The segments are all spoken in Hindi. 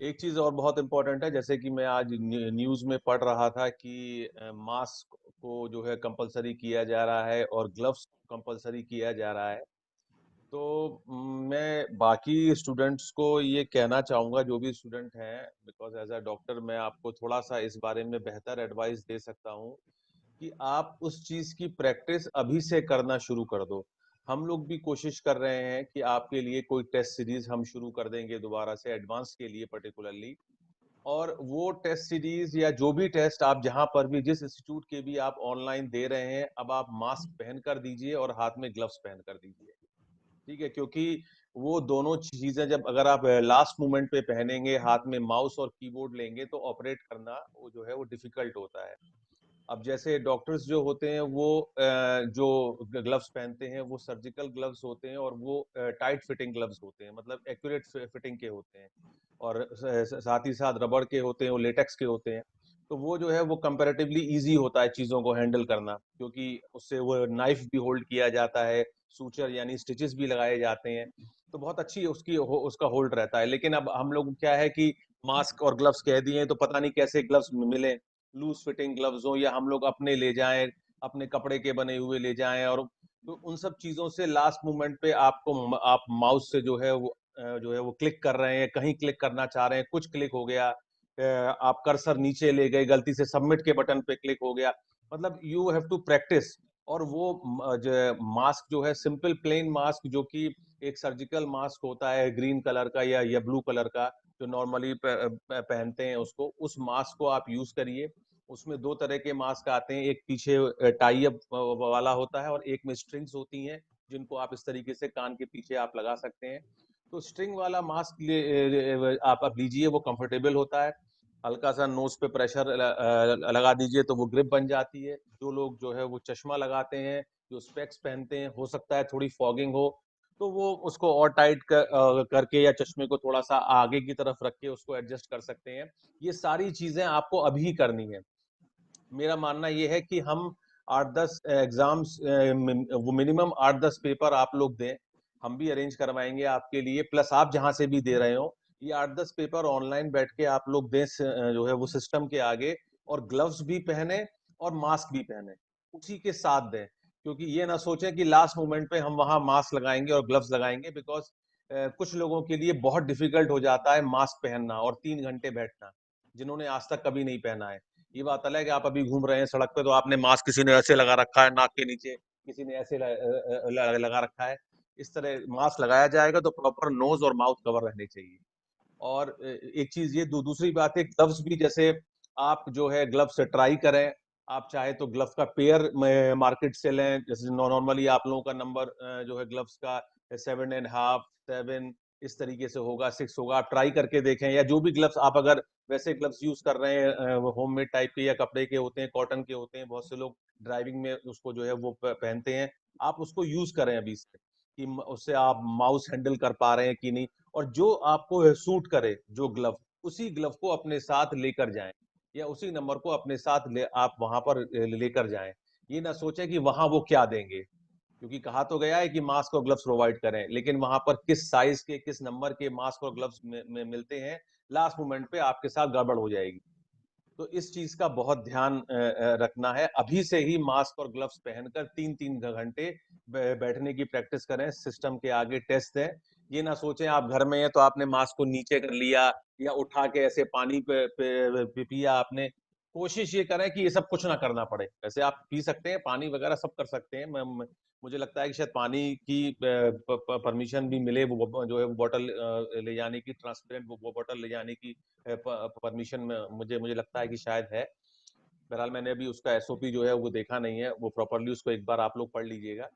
एक चीज और बहुत इंपॉर्टेंट है, जैसे कि मैं आज न्यूज में पढ़ रहा था कि मास्क को जो है कंपलसरी किया जा रहा है और ग्लव्स कंपलसरी किया जा रहा है। तो मैं बाकी स्टूडेंट्स को ये कहना चाहूंगा, जो भी स्टूडेंट हैं, बिकॉज एज अ डॉक्टर मैं आपको थोड़ा सा इस बारे में बेहतर एडवाइस दे सकता हूँ कि आप उस चीज की प्रैक्टिस अभी से करना शुरू कर दो। हम लोग भी कोशिश कर रहे हैं कि आपके लिए कोई टेस्ट सीरीज हम शुरू कर देंगे दोबारा से, एडवांस के लिए पर्टिकुलरली। और वो टेस्ट सीरीज या जो भी टेस्ट आप जहां पर भी, जिस इंस्टीट्यूट के भी आप ऑनलाइन दे रहे हैं, अब आप मास्क पहन कर दीजिए और हाथ में ग्लव्स पहन कर दीजिए। ठीक है, क्योंकि वो दोनों चीजें जब अगर आप लास्ट मोमेंट पे पहनेंगे, हाथ में माउस और कीबोर्ड लेंगे, तो ऑपरेट करना वो जो है वो डिफिकल्ट होता है। अब जैसे डॉक्टर्स जो होते हैं वो जो ग्लव्स पहनते हैं वो सर्जिकल ग्लव्स होते हैं, और वो टाइट फिटिंग ग्लव्स होते हैं, मतलब एक्यूरेट फिटिंग के होते हैं। और साथ ही साथ रबड़ के होते हैं, वो लेटेक्स के होते हैं। तो वो जो है वो कंपैरेटिवली इजी होता है चीजों को हैंडल करना, क्योंकि उससे वो नाइफ भी होल्ड किया जाता है, सूचर यानी स्टिचेस भी लगाए जाते हैं। तो बहुत अच्छी उसका होल्ड रहता है। लेकिन अब हम लोग क्या है कि मास्क और ग्लव्स कह दिए हैं, तो पता नहीं कैसे ग्लव्स मिले, लूज फिटिंग ग्लव्स हो या हम लोग अपने ले जाएं, अपने कपड़े के बने हुए ले जाएं। और तो उन सब चीजों से लास्ट मोमेंट पे आप माउस से जो है वो क्लिक कर रहे हैं, कहीं क्लिक करना चाह रहे हैं, कुछ क्लिक हो गया, आप कर्सर नीचे ले गए, गलती से सबमिट के बटन पे क्लिक हो गया। मतलब यू हैव टू प्रैक्टिस। और वो मास्क जो है, सिंपल प्लेन मास्क, जो कि एक सर्जिकल मास्क होता है ग्रीन कलर का या ब्लू कलर का, जो नॉर्मली पहनते हैं, उसको, उस मास्क को आप यूज करिए। उसमें दो तरह के मास्क आते हैं, एक पीछे टाई अप वाला होता है और एक में स्ट्रिंग्स होती हैं, जिनको आप इस तरीके से कान के पीछे आप लगा सकते हैं। तो स्ट्रिंग वाला मास्क आप लीजिए, वो कंफर्टेबल होता है। हल्का सा नोज पे प्रेशर लगा दीजिए तो वो ग्रिप बन जाती है। जो लोग जो है वो चश्मा लगाते हैं, जो स्पेक्स पहनते हैं, हो सकता है थोड़ी फॉगिंग हो, तो वो उसको और टाइट करके या चश्मे को थोड़ा सा आगे की तरफ रख के उसको एडजस्ट कर सकते हैं। ये सारी चीजें आपको अभी करनी है। मेरा मानना ये है कि हम 8-10 एग्जाम्स, वो मिनिमम 8-10 पेपर आप लोग दें। हम भी अरेंज करवाएंगे आपके लिए, प्लस आप जहां से भी दे रहे हो, ये 8-10 पेपर ऑनलाइन बैठ के आप लोग दें, जो है वो सिस्टम के आगे। और ग्लव्स भी पहने और मास्क भी पहने, उसी के साथ दें। क्योंकि ये ना सोचें कि लास्ट मोमेंट पे हम वहां मास्क लगाएंगे और ग्लव्स लगाएंगे, बिकॉज कुछ लोगों के लिए बहुत डिफिकल्ट हो जाता है मास्क पहनना और 3 घंटे बैठना, जिन्होंने आज तक कभी नहीं पहना है। ये बात अलग है कि आप अभी घूम रहे हैं सड़क पे, तो आपने मास्क किसी ने ऐसे लगा रखा है नाक के नीचे, किसी ने ऐसे लगा रखा है। इस तरह मास्क लगाया जाएगा तो प्रॉपर नोज और माउथ कवर रहने चाहिए। और एक चीज ये, दूसरी बात है, ग्लव्स भी जैसे आप जो है ग्लव्स ट्राई करें। आप चाहे तो ग्लव्स का पेयर मार्केट से लें, जैसे नॉर्मली आप लोगों का नंबर जो है ग्लव्स का 7.5, 7 इस तरीके से होगा, 6 होगा। आप ट्राई करके देखें, या जो भी ग्लव्स आप अगर वैसे ग्लव्स यूज कर रहे हैं, होममेड टाइप के या कपड़े के होते हैं, कॉटन के होते हैं, बहुत से लोग ड्राइविंग में उसको जो है वो पहनते हैं। आप उसको यूज करें अभी से, कि उससे आप माउस हैंडल कर पा रहे हैं कि नहीं। और जो आपको सूट करे जो ग्लव, उसी ग्लव को अपने साथ लेकर जाएं, या उसी नंबर को अपने साथ आप वहां पर लेकर जाएं। ये ना सोचें कि वहां वो क्या देंगे, क्योंकि कहा तो गया है कि मास्क और ग्लव्स प्रोवाइड करें, लेकिन वहां पर किस साइज के, किस नंबर के मास्क और ग्लव्स में मिलते हैं, लास्ट मोमेंट पे आपके साथ गड़बड़ हो जाएगी। तो इस चीज का बहुत ध्यान रखना है। अभी से ही मास्क और ग्लव्स पहनकर 3-3 घंटे बैठने की प्रैक्टिस करें, सिस्टम के आगे टेस्ट दें। ये ना सोचें आप घर में हैं तो आपने मास्क को नीचे कर लिया, या उठा के ऐसे पानी पे पिया आपने। कोशिश ये करें कि ये सब कुछ ना करना पड़े। वैसे आप पी सकते हैं पानी वगैरह, सब कर सकते हैं। मुझे लगता है कि शायद पानी की परमिशन भी मिले, वो जो है वो बॉटल ले जाने की, ट्रांसपेरेंट वो बॉटल ले जाने की परमिशन में, मुझे मुझे लगता है कि शायद है। बहरहाल मैंने अभी उसका एसओपी जो है वो देखा नहीं है, वो प्रॉपरली उसको एक बार आप लोग पढ़ लीजिएगा।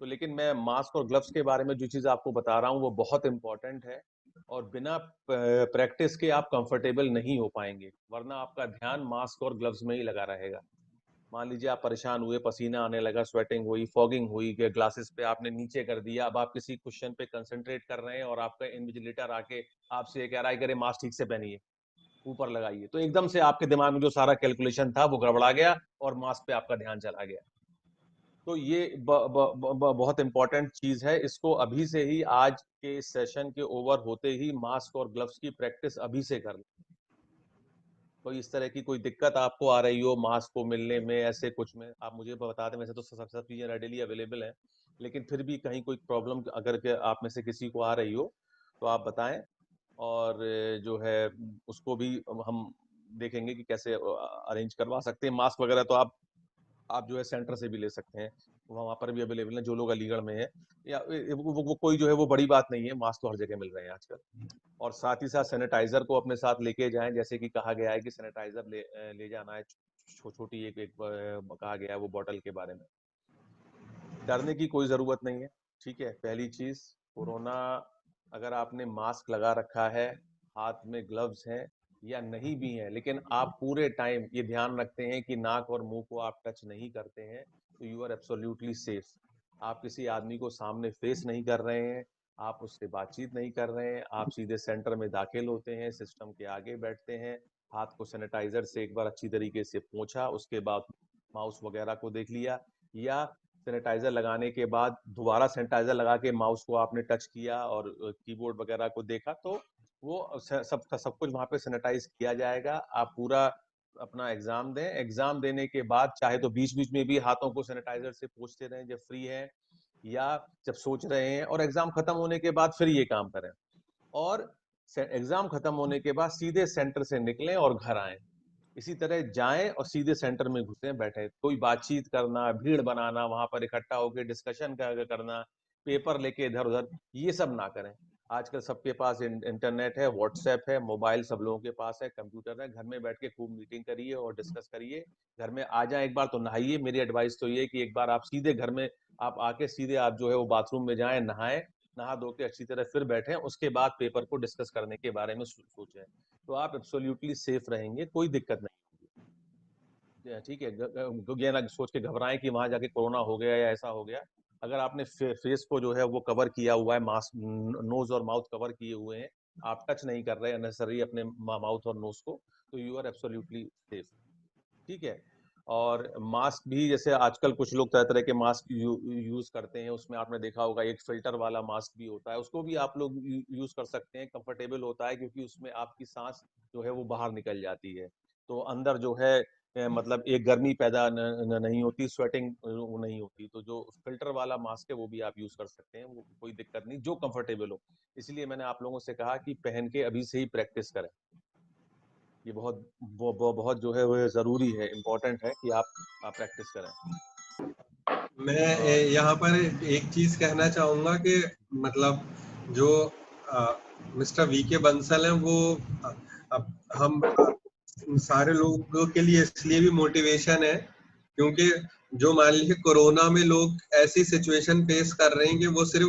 तो लेकिन मैं मास्क और ग्लव्स के बारे में जो चीज आपको बता रहा हूँ वो बहुत इंपॉर्टेंट है। और बिना प्रैक्टिस के आप कंफर्टेबल नहीं हो पाएंगे, वरना आपका ध्यान मास्क और ग्लव्स में ही लगा रहेगा। मान लीजिए आप परेशान हुए, पसीना आने लगा, स्वेटिंग हुई, फॉगिंग हुई, ग्लासेस पे आपने नीचे कर दिया, अब आप किसी क्वेश्चन पे कंसंट्रेट कर रहे हैं और आपका इन्विजिलेटर आके आपसे ये कह रहा है कि मास्क ठीक से पहनिए, ऊपर लगाइए, तो एकदम से आपके दिमाग में जो सारा कैलकुलेशन था वो गड़बड़ा गया और मास्क पे आपका ध्यान चला गया। तो ये बहुत इंपॉर्टेंट चीज है। इसको अभी से ही, आज के सेशन के ओवर होते ही मास्क और ग्लव्स की प्रैक्टिस अभी से कर लें। कोई इस तरह की कोई दिक्कत आपको आ रही हो मास्क को मिलने में, ऐसे कुछ में, आप मुझे बता दें। वैसे तो सब चीजें रेडीली अवेलेबल हैं, लेकिन फिर भी कहीं कोई प्रॉब्लम अगर के आप में से किसी को आ रही हो तो आप बताएं, और जो है उसको भी हम देखेंगे कि कैसे अरेंज करवा सकते हैं। मास्क वगैरह तो आप जो है सेंटर से भी ले सकते हैं, वहाँ पर भी अवेलेबल है जो लोग अलीगढ़ में है। या वो कोई जो है वो बड़ी बात नहीं है, मास्क तो हर जगह मिल रहे हैं आजकल। और साथ ही साथ सैनिटाइजर को अपने साथ लेके जाएं, जैसे कि कहा गया है कि सैनिटाइजर ले जाना है। छोटी एक कहा गया है वो बॉटल के बारे में। डरने की कोई जरूरत नहीं है, ठीक है। पहली चीज, कोरोना, अगर आपने मास्क लगा रखा है, हाथ में ग्लव्स हैं या नहीं भी हैं, लेकिन आप पूरे टाइम ये ध्यान रखते हैं कि नाक और मुंह को आप टच नहीं करते हैं, तो यू आर एब्सोल्युटली सेफ। आप किसी आदमी को सामने फेस नहीं कर रहे हैं, आप उससे बातचीत नहीं कर रहे हैं, आप सीधे सेंटर में दाखिल होते हैं, सिस्टम के आगे बैठते हैं, हाथ को सैनिटाइजर से एक बार अच्छी तरीके से पोंछा, उसके बाद माउस वगैरह को देख लिया, या सैनिटाइजर लगाने के बाद दोबारा सैनिटाइजर लगा के माउस को आपने टच किया और कीबोर्ड वगैरह को देखा, तो वो सब कुछ वहां पे सैनिटाइज किया जाएगा। आप पूरा अपना एग्जाम दें। एग्जाम देने के बाद चाहे तो बीच बीच में भी हाथों को सैनिटाइजर से पोंछते रहें जब फ्री है, या जब सोच रहे हैं, और एग्जाम खत्म होने के बाद फिर ये काम करें। और एग्जाम खत्म होने के बाद सीधे सेंटर से निकलें और घर आएं। इसी तरह जाएं और सीधे सेंटर में घुसे बैठे। कोई बातचीत करना, भीड़ बनाना, वहां पर इकट्ठा होकर डिस्कशन करना, पेपर लेके इधर उधर, ये सब ना करें। आजकल सबके पास इंटरनेट है, व्हाट्सएप है, मोबाइल सब लोगों के पास है, कंप्यूटर है। घर में बैठ के खूब मीटिंग करिए और डिस्कस करिए। घर में आ जाए एक बार तो नहाइए। मेरी एडवाइस तो ये कि एक बार आप सीधे घर में आप आके सीधे आप जो है वो बाथरूम में जाएं, नहाएं, नहा धो के अच्छी तरह फिर बैठे, उसके बाद पेपर को डिस्कस करने के बारे में सोचें। तो आप एब्सोल्युटली सेफ रहेंगे, कोई दिक्कत नहीं। ठीक है, ये ना सोच के घबराएं कि वहां जाके कोरोना हो गया या ऐसा हो गया। अगर आपने फेस को जो है वो कवर किया हुआ है, मास्क, नोज और माउथ कवर किए हुए हैं, आप टच नहीं कर रहे अननेसेसरी अपने माउथ और नोज को, तो यू आर एब्सोल्युटली सेफ, ठीक है। और मास्क भी, जैसे आजकल कुछ लोग तरह तरह के मास्क यूज करते हैं, उसमें आपने देखा होगा एक फिल्टर वाला मास्क भी होता है, उसको भी आप लोग यूज कर सकते हैं। कंफर्टेबल होता है क्योंकि उसमें आपकी सांस जो है वो बाहर निकल जाती है, तो अंदर जो है मतलब एक गर्मी पैदा नहीं होती, स्वेटिंग नहीं होती। तो जो फिल्टर वाला मास्क है वो भी आप यूज कर सकते हैं, वो कोई दिक्कत नहीं, जो कंफर्टेबल हो। इसलिए मैंने आप लोगों से कहा कि पहन के अभी से ही प्रैक्टिस करें। ये बहुत जो है वो जरूरी है, इम्पोर्टेंट है कि आप प्रैक्टिस करें। मैं यहाँ पर एक चीज कहना चाहूंगा कि मतलब जो मिस्टर वी के बंसल हैं वो अब हम सारे लोगों के लिए इसलिए भी मोटिवेशन है क्योंकि जो मान लीजिए कोरोना में लोग ऐसी सिचुएशन फेस कर रहे हैं कि वो सिर्फ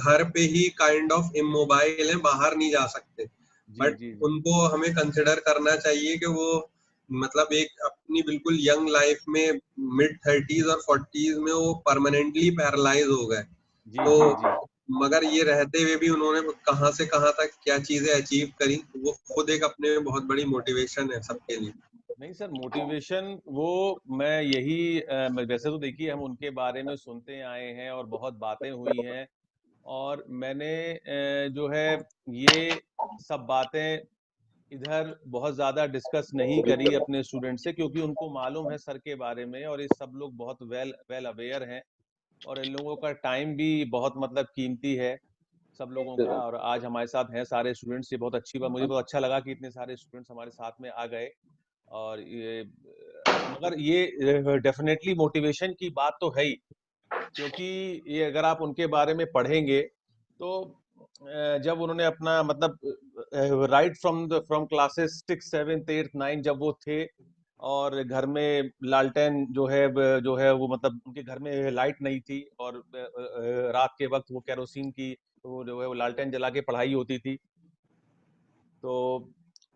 घर पे ही काइंड ऑफ इमोबाइल हैं, बाहर नहीं जा सकते। जी बट जी जी। उनको हमें कंसिडर करना चाहिए कि वो मतलब एक अपनी बिल्कुल यंग लाइफ में मिड 30s और 40s में वो परमानेंटली पैरालाइज हो गए। जी तो जी जी। मगर ये रहते हुए भी उन्होंने कहाँ से कहाँ तक क्या चीजें अचीव करी, वो खुद एक अपने में बहुत बड़ी मोटिवेशन है सबके लिए। नहीं सर, मोटिवेशन वो, मैं यही वैसे तो देखिए हम उनके बारे में सुनते आए हैं और बहुत बातें हुई हैं, और मैंने जो है ये सब बातें इधर बहुत ज्यादा डिस्कस नहीं करी अपने स्टूडेंट से, क्योंकि उनको मालूम है सर के बारे में, और ये सब लोग बहुत वेल वेल अवेयर हैं, और इन लोगों का टाइम भी बहुत मतलब कीमती है सब लोगों का। और आज हमारे साथ हैं सारे स्टूडेंट्स, ये बहुत अच्छी बात, मुझे बहुत अच्छा लगा कि इतने सारे स्टूडेंट्स हमारे साथ में आ गए। और ये मगर ये डेफिनेटली मोटिवेशन की बात तो है ही, क्योंकि ये अगर आप उनके बारे में पढ़ेंगे तो जब उन्होंने अपना मतलब राइट फ्रॉम क्लासेस 6, 7, 8, 9 जब वो थे, और घर में लालटेन जो है वो मतलब उनके घर में लाइट नहीं थी, और रात के वक्त वो केरोसिन की वो जो है वो लालटेन जला के पढ़ाई होती थी। तो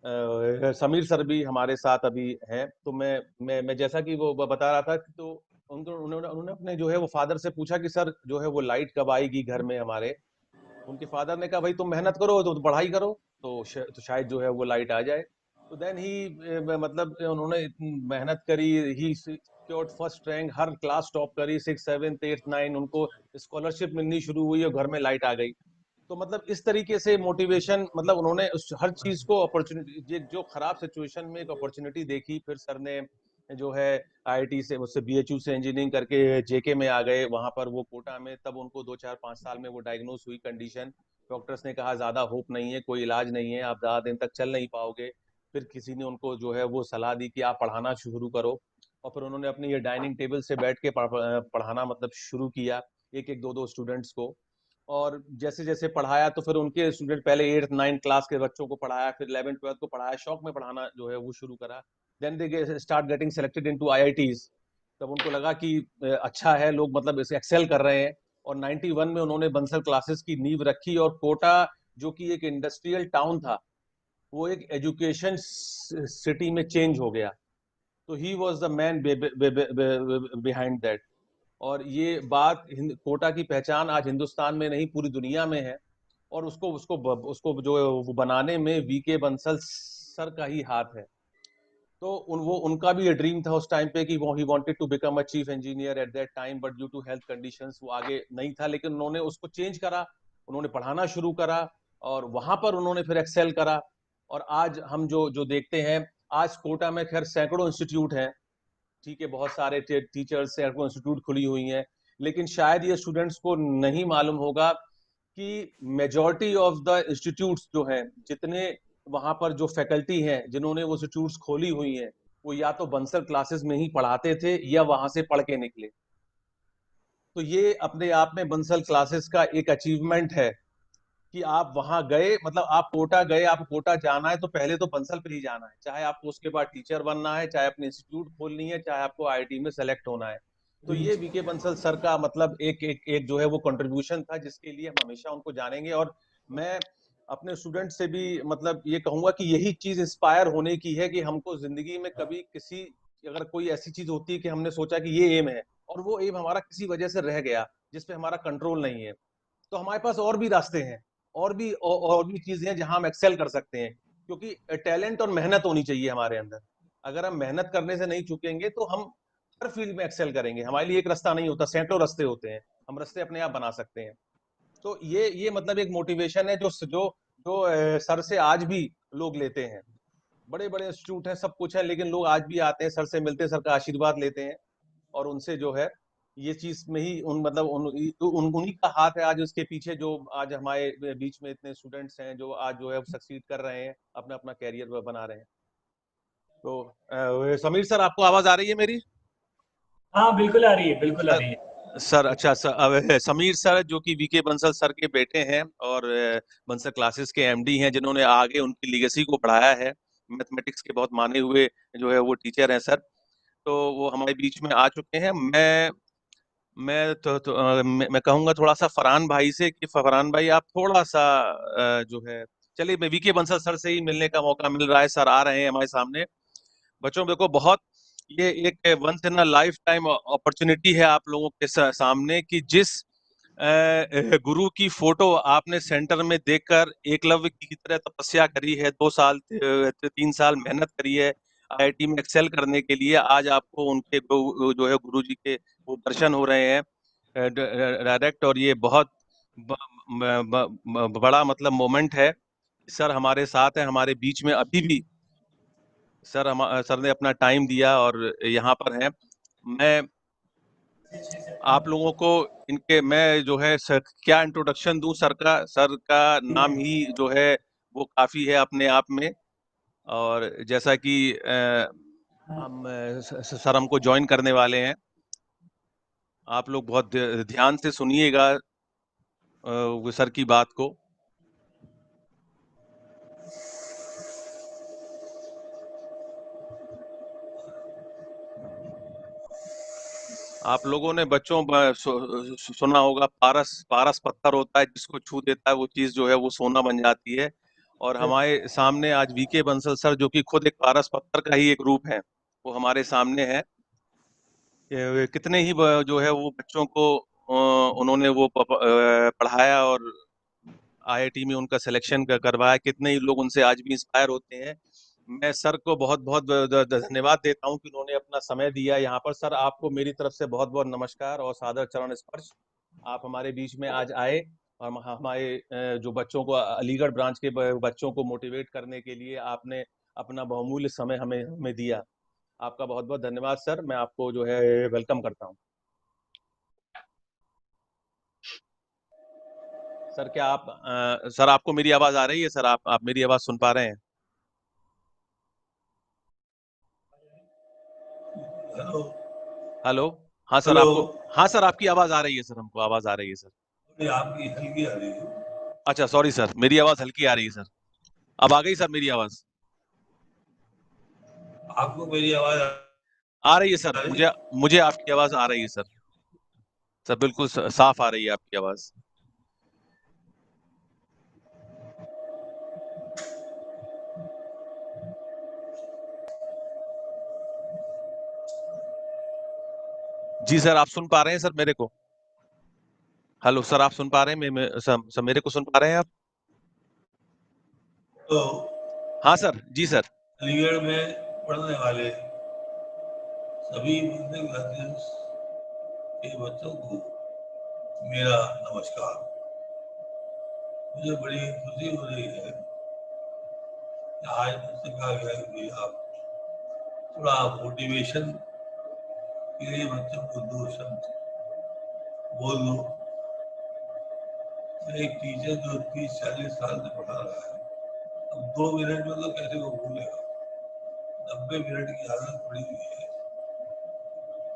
समीर सर भी हमारे साथ अभी हैं। तो मैं जैसा कि वो बता रहा था, तो उन्होंने अपने जो है वो फादर से पूछा कि सर जो है वो लाइट कब आएगी घर में हमारे। उनके फादर ने कहा भाई तुम मेहनत करो, तो पढ़ाई करो, तो शायद जो है वो लाइट आ जाए। तो देन ही मतलब उन्होंने इतनी मेहनत करी, ही और फर्स्ट रैंक, हर क्लास टॉप करी, 6, 7, 8, 9, उनको स्कॉलरशिप मिलनी शुरू हुई और घर में लाइट आ गई। तो मतलब इस तरीके से मोटिवेशन, मतलब उन्होंने उस हर चीज को अपॉर्चुनिटी, जो खराब सिचुएशन में एक अपॉर्चुनिटी देखी। फिर सर ने जो है आईआईटी से, उससे बीएचयू से इंजीनियरिंग करके जेके में आ गए, वहां पर वो कोटा में, तब उनको 2, 4, 5 साल में वो डायग्नोस हुई कंडीशन। डॉक्टर्स ने कहा ज्यादा होप नहीं है, कोई इलाज नहीं है, आप ज्यादा दिन तक चल नहीं पाओगे। फिर किसी ने उनको जो है वो सलाह दी कि आप पढ़ाना शुरू करो, और फिर उन्होंने अपनी ये डाइनिंग टेबल से बैठ के पढ़ाना मतलब शुरू किया, एक एक दो दो स्टूडेंट्स को। और जैसे जैसे पढ़ाया तो फिर उनके स्टूडेंट, पहले 8, 9 क्लास के बच्चों को पढ़ाया, फिर 11, 12 को पढ़ाया, शौक में पढ़ाना जो है वो शुरू करा। Then they start getting selected into IITs. तब उनको लगा कि अच्छा है, लोग मतलब इसे एक्सेल कर रहे हैं। और 91 में उन्होंने बंसल क्लासेस की नींव रखी, और कोटा जो कि एक इंडस्ट्रियल टाउन था, वो एक एजुकेशन सिटी में चेंज हो गया। तो he was the man behind that. और ये बात कोटा की पहचान आज हिंदुस्तान में नहीं, पूरी दुनिया में है। और उसको उसको उसको जो वो बनाने में वीके बंसल सर का ही हाथ है। तो वो उनका भी ये ड्रीम था उस टाइम पे कि वो ही wanted to become a chief engineer at that time, but due to health conditions वो आगे नहीं था। लेकिन उन्होंने उसको चेंज करा, उन्होंने पढ़ाना शुरू करा, और वहां पर उन्होंने फिर एक्सेल करा। और आज हम जो जो देखते हैं, आज कोटा में खैर सैकड़ों इंस्टीट्यूट हैं, ठीक है, बहुत सारे टीचर्स सैकड़ों इंस्टीट्यूट खुली हुई हैं। लेकिन शायद ये स्टूडेंट्स को नहीं मालूम होगा कि मेजॉरिटी ऑफ द इंस्टीट्यूट्स जो हैं, जितने वहां पर जो फैकल्टी हैं जिन्होंने वो इंस्टीट्यूट्स खोली हुई हैं, वो या तो बंसल क्लासेस में ही पढ़ाते थे या वहां से पढ़ के निकले। तो ये अपने आप में बंसल क्लासेस का एक अचीवमेंट है कि आप वहां गए, मतलब आप कोटा गए, आप कोटा जाना है तो पहले तो बंसल पे ही जाना है, चाहे आपको उसके बाद टीचर बनना है, चाहे अपनी इंस्टीट्यूट खोलनी है, चाहे आपको आईआईटी में सेलेक्ट होना है। तो ये वीके बंसल सर का मतलब एक जो है वो कंट्रीब्यूशन था, जिसके लिए हम हमेशा उनको जानेंगे। और मैं अपने स्टूडेंट से भी मतलब ये कहूंगा कि यही चीज इंस्पायर होने की है, कि हमको जिंदगी में कभी किसी, अगर कोई ऐसी चीज होती है कि हमने सोचा कि ये एम है, और वो एम हमारा किसी वजह से रह गया, जिसपे हमारा कंट्रोल नहीं है, तो हमारे पास और भी रास्ते हैं, और भी चीजें हैं जहां हम एक्सेल कर सकते हैं। क्योंकि टैलेंट और मेहनत होनी चाहिए हमारे अंदर। अगर हम मेहनत करने से नहीं चुकेंगे तो हम हर फील्ड में एक्सेल करेंगे। हमारे लिए एक रास्ता नहीं होता, सैकड़ों रास्ते होते हैं, हम रास्ते अपने आप बना सकते हैं। तो ये मतलब एक मोटिवेशन है जो जो जो सर से आज भी लोग लेते हैं। बड़े बड़े इंस्टीट्यूट हैं, सब कुछ है, लेकिन लोग आज भी आते हैं, सर से मिलते हैं, सर का आशीर्वाद लेते हैं, और उनसे जो है ये चीज में ही उन मतलब उन्हीं का हाथ है आज उसके पीछे, जो आज हमारे बीच में इतने स्टूडेंट्स हैं जो आज जो है सक्सीड कर रहे हैं, अपना अपना कैरियर बना रहे हैं। तो समीर सर, आपको आवाज आ रही है मेरी? हाँ बिल्कुल आ रही है, बिल्कुल आ सर, रही है। सर अच्छा सर, अब समीर सर जो कि वीके बंसल सर के बेटे हैं, और बंसल क्लासेस के एमडी हैं, जिन्होंने आगे उनकी लीगेसी को बढ़ाया है। मैथमेटिक्स के बहुत माने हुए जो है वो टीचर हैं सर। तो वो हमारे बीच में आ चुके हैं। मैं कहूंगा थोड़ा सा फरहान भाई से कि फरहान भाई आप थोड़ा सा जो है, चलिए, मैं वीके बंसल सर से ही मिलने का मौका मिल रहा है, सर आ रहे हैं हमारे सामने। बच्चों, देखो, बहुत ये एक once in a lifetime opportunity है आप लोगों के सामने, कि जिस गुरु की फोटो आपने सेंटर में देखकर एकलव्य की तरह तपस्या करी है, 2 साल 3 साल मेहनत करी है आईआईटी में एक्सेल करने के लिए, आज आपको उनके जो है गुरु जी के वो दर्शन हो रहे हैं डायरेक्ट। और ये बहुत बड़ा मतलब मोमेंट है। सर हमारे साथ है, हमारे बीच में अभी भी सर ने अपना टाइम दिया और यहाँ पर हैं। मैं आप लोगों को इनके, मैं जो है सर क्या इंट्रोडक्शन दूं सर का? सर का नाम ही जो है वो काफी है अपने आप में। और जैसा कि हम सर हमको ज्वाइन करने वाले हैं, आप लोग बहुत ध्यान से सुनिएगा सर की बात को। आप लोगों ने बच्चों सुना होगा, पारस पारस पत्थर होता है, जिसको छू देता है वो चीज जो है वो सोना बन जाती है। और हमारे सामने आज वीके बंसल सर, जो कि खुद एक पारस पत्थर का ही एक रूप है, वो हमारे सामने है। कितने ही जो है वो बच्चों को उन्होंने वो पढ़ाया, और आईआईटी में उनका सिलेक्शन करवाया। कितने ही लोग उनसे आज भी इंस्पायर होते हैं। मैं सर को बहुत बहुत धन्यवाद देता हूं कि उन्होंने अपना समय दिया यहाँ पर। सर, आपको मेरी तरफ से बहुत बहुत नमस्कार और सादर चरण स्पर्श। आप हमारे बीच में आज आए और हमारे जो बच्चों को, अलीगढ़ ब्रांच के बच्चों को मोटिवेट करने के लिए आपने अपना बहुमूल्य समय हमें हमें दिया। आपका बहुत बहुत धन्यवाद सर। मैं आपको जो है वेलकम करता हूँ। सर, क्या आप सर, आपको मेरी आवाज आ रही है? सर, आप मेरी आवाज सुन पा रहे हैं? हेलो। हेलो। हाँ सर, हेलो। हाँ सर, आपकी आवाज आ रही है सर, हमको आवाज आ रही है सर। आपकी हल्की आ रही है। अच्छा, सॉरी सर, मेरी आवाज हल्की आ रही है सर। अब आ गई सर मेरी आवाज? आपको मेरी आवाज आ रही है सर, मुझे आपकी आवाज आ रही है सर। सर, बिल्कुल साफ आ रही है आपकी आवाज। जी सर, आप सुन पा रहे हैं सर मेरे को? हेलो सर, आप सुन पा रहे हैं? सर, मेरे को सुन पा रहे हैं आप? तो हाँ सर, जी सर। अलीगढ़ में पढ़ने वाले सभी मध्यम क्लासेस के बच्चों को मेरा नमस्कार। मुझे बड़ी खुशी हो रही है कि आज मुझसे कहा गया कि आप थोड़ा मोटिवेशन के लिए बच्चों को 2 शब्द बोल दो। एक टीचर जो 30-40 साल से पढ़ा रहा है, अब 2 मिनट में तो कैसे वो भूलेगा? 90 मिनट की आदत पड़ी हुई है,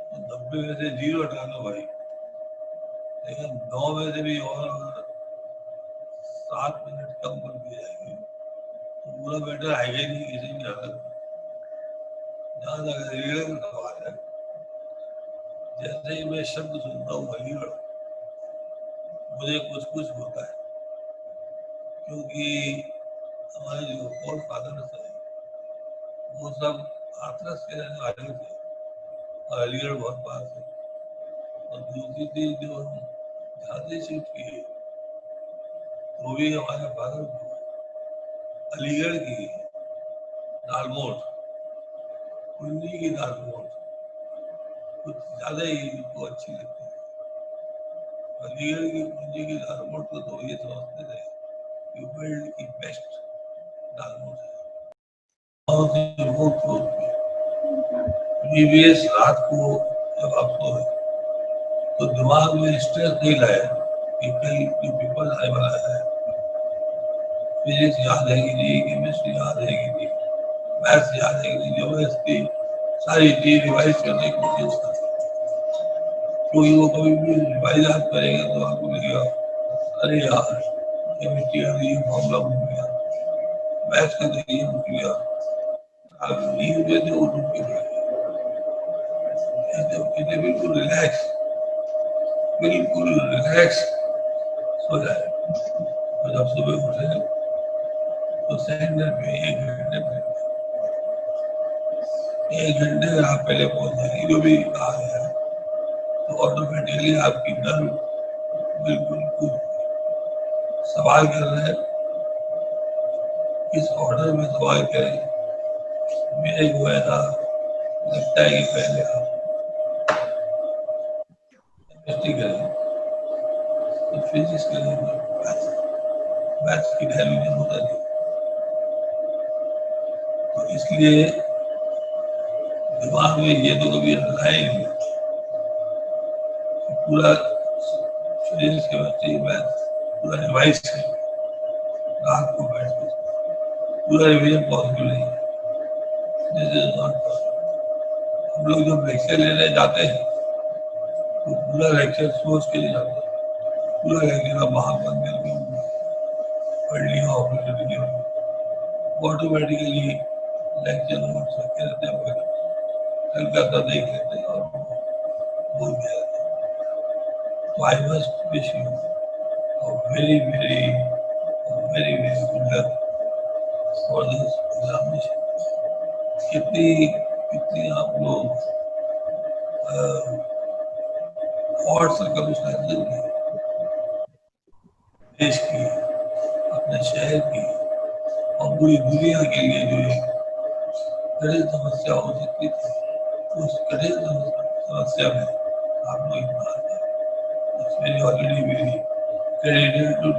तो 90 में से 0 हटा लो भाई, लेकिन 9 में से भी और 7 मिनट कम कर दिए जाएंगे तो पूरा बेटर आएगा ही नहीं किसी की हालत में। जहाँ तक अलीगढ़ का सवाल है, जैसे ही मैं शब्द सुनता हूँ अलीगढ़, मुझे कुछ कुछ होता है, क्योंकि हमारे जो फोर फादर्स हैं वो सब हाथरस के रहने वाले थे और अलीगढ़ बहुत पास है। और दूसरी चीज, जो हम झांसी शिफ्ट किए वो भी हमारे फादर को अलीगढ़ की दाल मोठ, कुंजी की दाल मोठ कुछ ज्यादा ही उनको अच्छी लगती है। अलीगढ़ की कुंजी की दाल मोठ को तो ये समझते थे कि वर्ल्ड की बेस्ट दाल मोठ है। प्रीवियस रात को जब आप सोए तो दिमाग में स्ट्रेस नहीं लाया कि कई पेपर आने वाला है, फिजिक्स याद है कि नहीं, केमिस्ट्री याद है कि नहीं, मैथ्स याद है कि नहीं, जबरदस्ती सारी चीज रिवाइज करने की कोशिश करते, क्योंकि वो कभी भी रिवाइज आप करेंगे तो आपको लगेगा अरे यार केमिस्ट्री का ये फॉर्मूला भूल गया, मैथ्स का तो ये भूल गया। आप नींद में तो उठ के इन्हें बिल्कुल रिलैक्स सो जाए। और जब सुबह उठे तो सेंटर पे 1 घंटे अगर आप पहले पहुंच जाएंगे, जो भी कहा गया है, तो ऑटोमेटिकली आपकी नर्व बिल्कुल सवाल कर रहे हैं, किस ऑर्डर में सवाल करें। मेरे को ऐसा लगता है कि पहले आप केमिस्ट्री करें, तो फिजिक्स करें, मैथ्स की वैल्यू होता नहीं। तो इसलिए दिमाग में ये तो कभी लाए नहीं, पूरा फिजिक्स केमिस्ट्री मैथ पूरा रिवाइज करें रात को बैठ के, पूरा रिवीजन पॉसिबल नहीं है। This is not possible. हम लोग जब लेक्चर लेने जाते हैं तो पूरा लेक्चर सोच के लिए जाते हैं, पूरा लेक्चर आप वहां बंद करके पढ़ लिया ऑपरेशन ऑटोमेटिकली लेक्चर नोट्स रखे रहते हैं, कलकत्ता देख लेते हैं और भूल गया। तो I must wish you very very very very good luck for this examination. कितनी आप लोग और सर्कमस्टेंसेस में देश की, अपने शहर की और पूरी दुनिया के लिए जो कठिन समस्या हो सकती थी। उस कठिन समस्या में आप लोग बात है उसमें ऑलरेडी मेरी क्रेडिट टू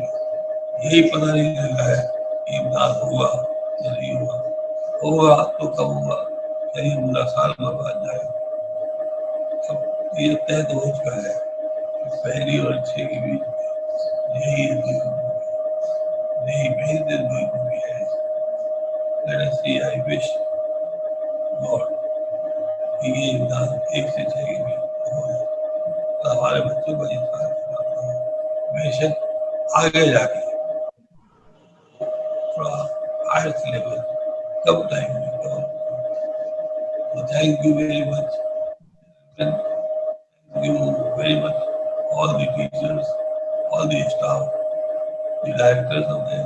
यही पता नहीं लगा है कि इमदाद हुआ या नहीं हुआ। होगा तो कब होगा, यही पूरा साल बर्बाद जाएगा। अब ये तय तो हो चुका है कि पहली और 6 के बीच में यही नहीं मेरी दिल में हुई है। Let us see, I wish God कि ये इमदाद 1 से 6 के बीच हो जाए तो हमारे बच्चों को ये सारा बेशक आगे जाके थोड़ा हायर लेवल कब टाइम में कब। तो thank you very much, thank you very much all the teachers, all the staff, the directors of them,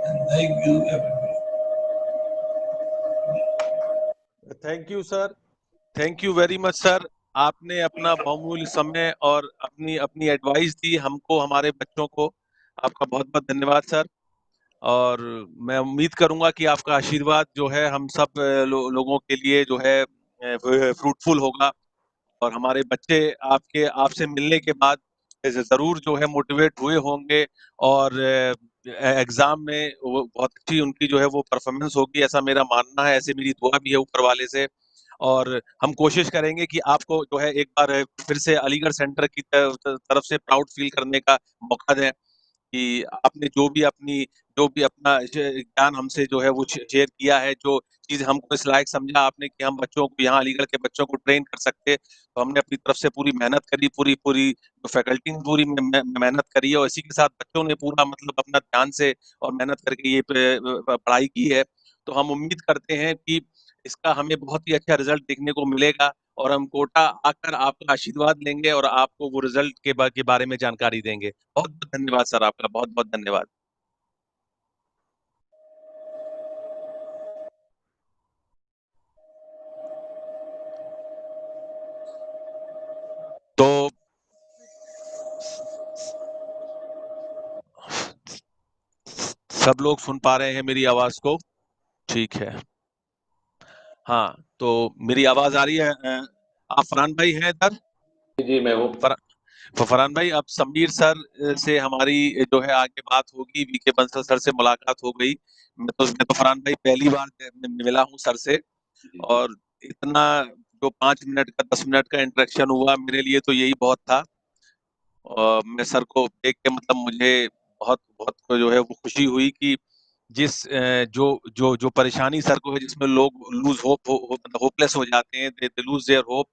and thank you everybody. Thank you sir, thank you very much sir. आपने अपना बहुमूल्य समय और अपनी अपनी एडवाइस दी हमको, हमारे बच्चों को। आपका बहुत बहुत धन्यवाद सर। और मैं उम्मीद करूंगा कि आपका आशीर्वाद जो है हम सब लोगों के लिए जो है फ्रूटफुल होगा, और हमारे बच्चे आपसे मिलने के बाद जरूर जो है मोटिवेट हुए होंगे, और एग्जाम में वो बहुत अच्छी उनकी जो है वो परफॉर्मेंस होगी, ऐसा मेरा मानना है। ऐसे मेरी दुआ भी है ऊपर वाले से। और हम कोशिश करेंगे कि आपको जो है एक बार फिर से अलीगढ़ सेंटर की तरफ से प्राउड फील करने का मौका दें, कि आपने जो भी अपना ज्ञान हमसे जो है वो शेयर किया है, जो चीज हमको इस लायक समझा आपने कि हम बच्चों को, यहाँ अलीगढ़ के बच्चों को ट्रेन कर सकते, तो हमने अपनी तरफ से पूरी मेहनत करी, पूरी पूरी फैकल्टी ने पूरी मेहनत करी है, और इसी के साथ बच्चों ने पूरा मतलब अपना ध्यान से और मेहनत करके ये पढ़ाई की है। तो हम उम्मीद करते हैं कि इसका हमें बहुत ही अच्छा रिजल्ट देखने को मिलेगा, और हम कोटा आकर आपका आशीर्वाद लेंगे और आपको वो रिजल्ट के बारे में जानकारी देंगे। बहुत बहुत धन्यवाद सर, आपका बहुत बहुत धन्यवाद। तो सब लोग सुन पा रहे हैं मेरी आवाज को? ठीक है। हाँ, तो मेरी आवाज आ रही है? आप फरहान भाई हैं इधर? जी मैं हूँ। फरहान भाई, अब समीर सर से हमारी जो है आगे बात होगी, वीके बंसल सर से मुलाकात हो गई। मैं तो फरहान भाई पहली बार मिला हूँ सर से, और इतना जो 5 मिनट का 10 मिनट का इंटरेक्शन हुआ मेरे लिए तो यही बहुत था। और मैं सर को देख के मतलब मुझे बहुत बहुत जो है वो खुशी हुई कि जिस जो जो जो परेशानी सर को है, जिसमें लोग लूज होप मतलब होपलेस हो जाते हैं, दे लूज देयर होप,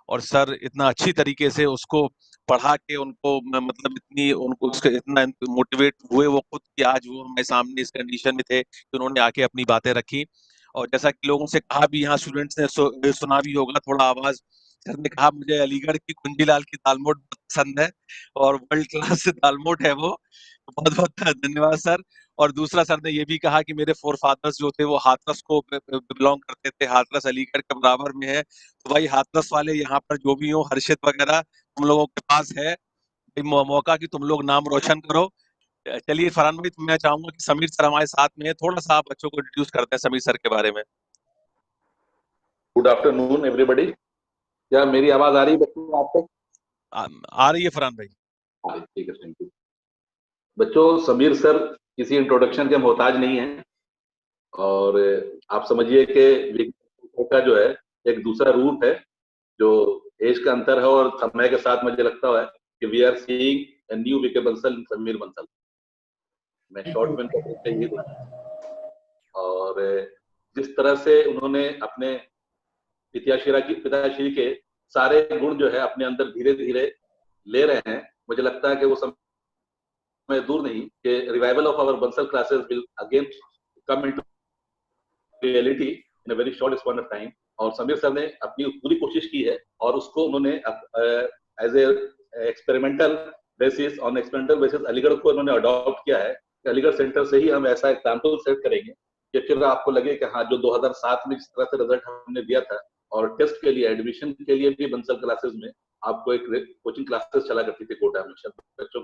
और सर इतना अच्छी तरीके से उसको पढ़ा के उनको मतलब इतनी उनको उसके इतना मोटिवेट हुए वो खुद, कि आज वो हमारे सामने इस कंडीशन में थे कि उन्होंने आके अपनी बातें रखी। और जैसा कि लोगों से कहा भी, यहाँ स्टूडेंट्स ने सुना भी होगा थोड़ा आवाज, सर ने कहा मुझे अलीगढ़ की कुंजीलाल की दालमोट बहुत पसंद है, और वर्ल्ड क्लास दालमोट है वो। बहुत बहुत धन्यवाद सर। और दूसरा सर ने ये भी कहा कि मेरे फोर फादर्स जो थे वो हाथरस को बिलोंग करते थे, हाथरस अलीगढ़ के बराबर में है, तो भाई हाथरस वाले यहाँ पर जो भी हो, हर्षित वगैरह तुम लोगों के पास है मौका कि तुम लोग नाम रोशन करो। चलिए फरहान भाई, मैं चाहूंगा कि समीर सर हमारे साथ में है, थोड़ा सा आप बच्चों को इंट्रोड्यूस करते हैं समीर सर के बारे में। Good afternoon everybody. क्या मेरी आवाज आ रही है बच्चों आपको? आ रही है फरहान भाई? हाँ ठीक है, थैंक यू। बच्चों, समीर सर किसी इंट्रोडक्शन के मोहताज नहीं है, और आप समझिए कि विज्ञान का जो है एक दूसरा रूप है, जो एज का अंतर है, और समय के साथ मुझे लगता है कि we are seeing a new VK Bansal, Sameer Bansal. मैं शॉर्ट में यही और जिस तरह से उन्होंने अपने पिताश्री के सारे गुण जो है अपने अंदर धीरे धीरे ले रहे हैं, मुझे लगता है कि वो समय दूर नहीं कि revival of our Bansal classes will again come into reality in a very short span of time. और समीर सर ने अपनी पूरी कोशिश की है, और उसको उन्होंने as a experimental basis Aligarh को उन्होंने अडॉप्ट किया है। अलीगढ़ सेंटर से ही हम ऐसा एग्जाम्पल सेट करेंगे कि फिर आपको लगे कि हाँ, जो 2007 में जिस तरह से रिजल्ट हमने दिया था, और टेस्ट के लिए एडमिशन के लिए भी बंसल क्लासेस में आपको एक कोचिंग क्लासेस चला करती थी कोटा में बच्चों।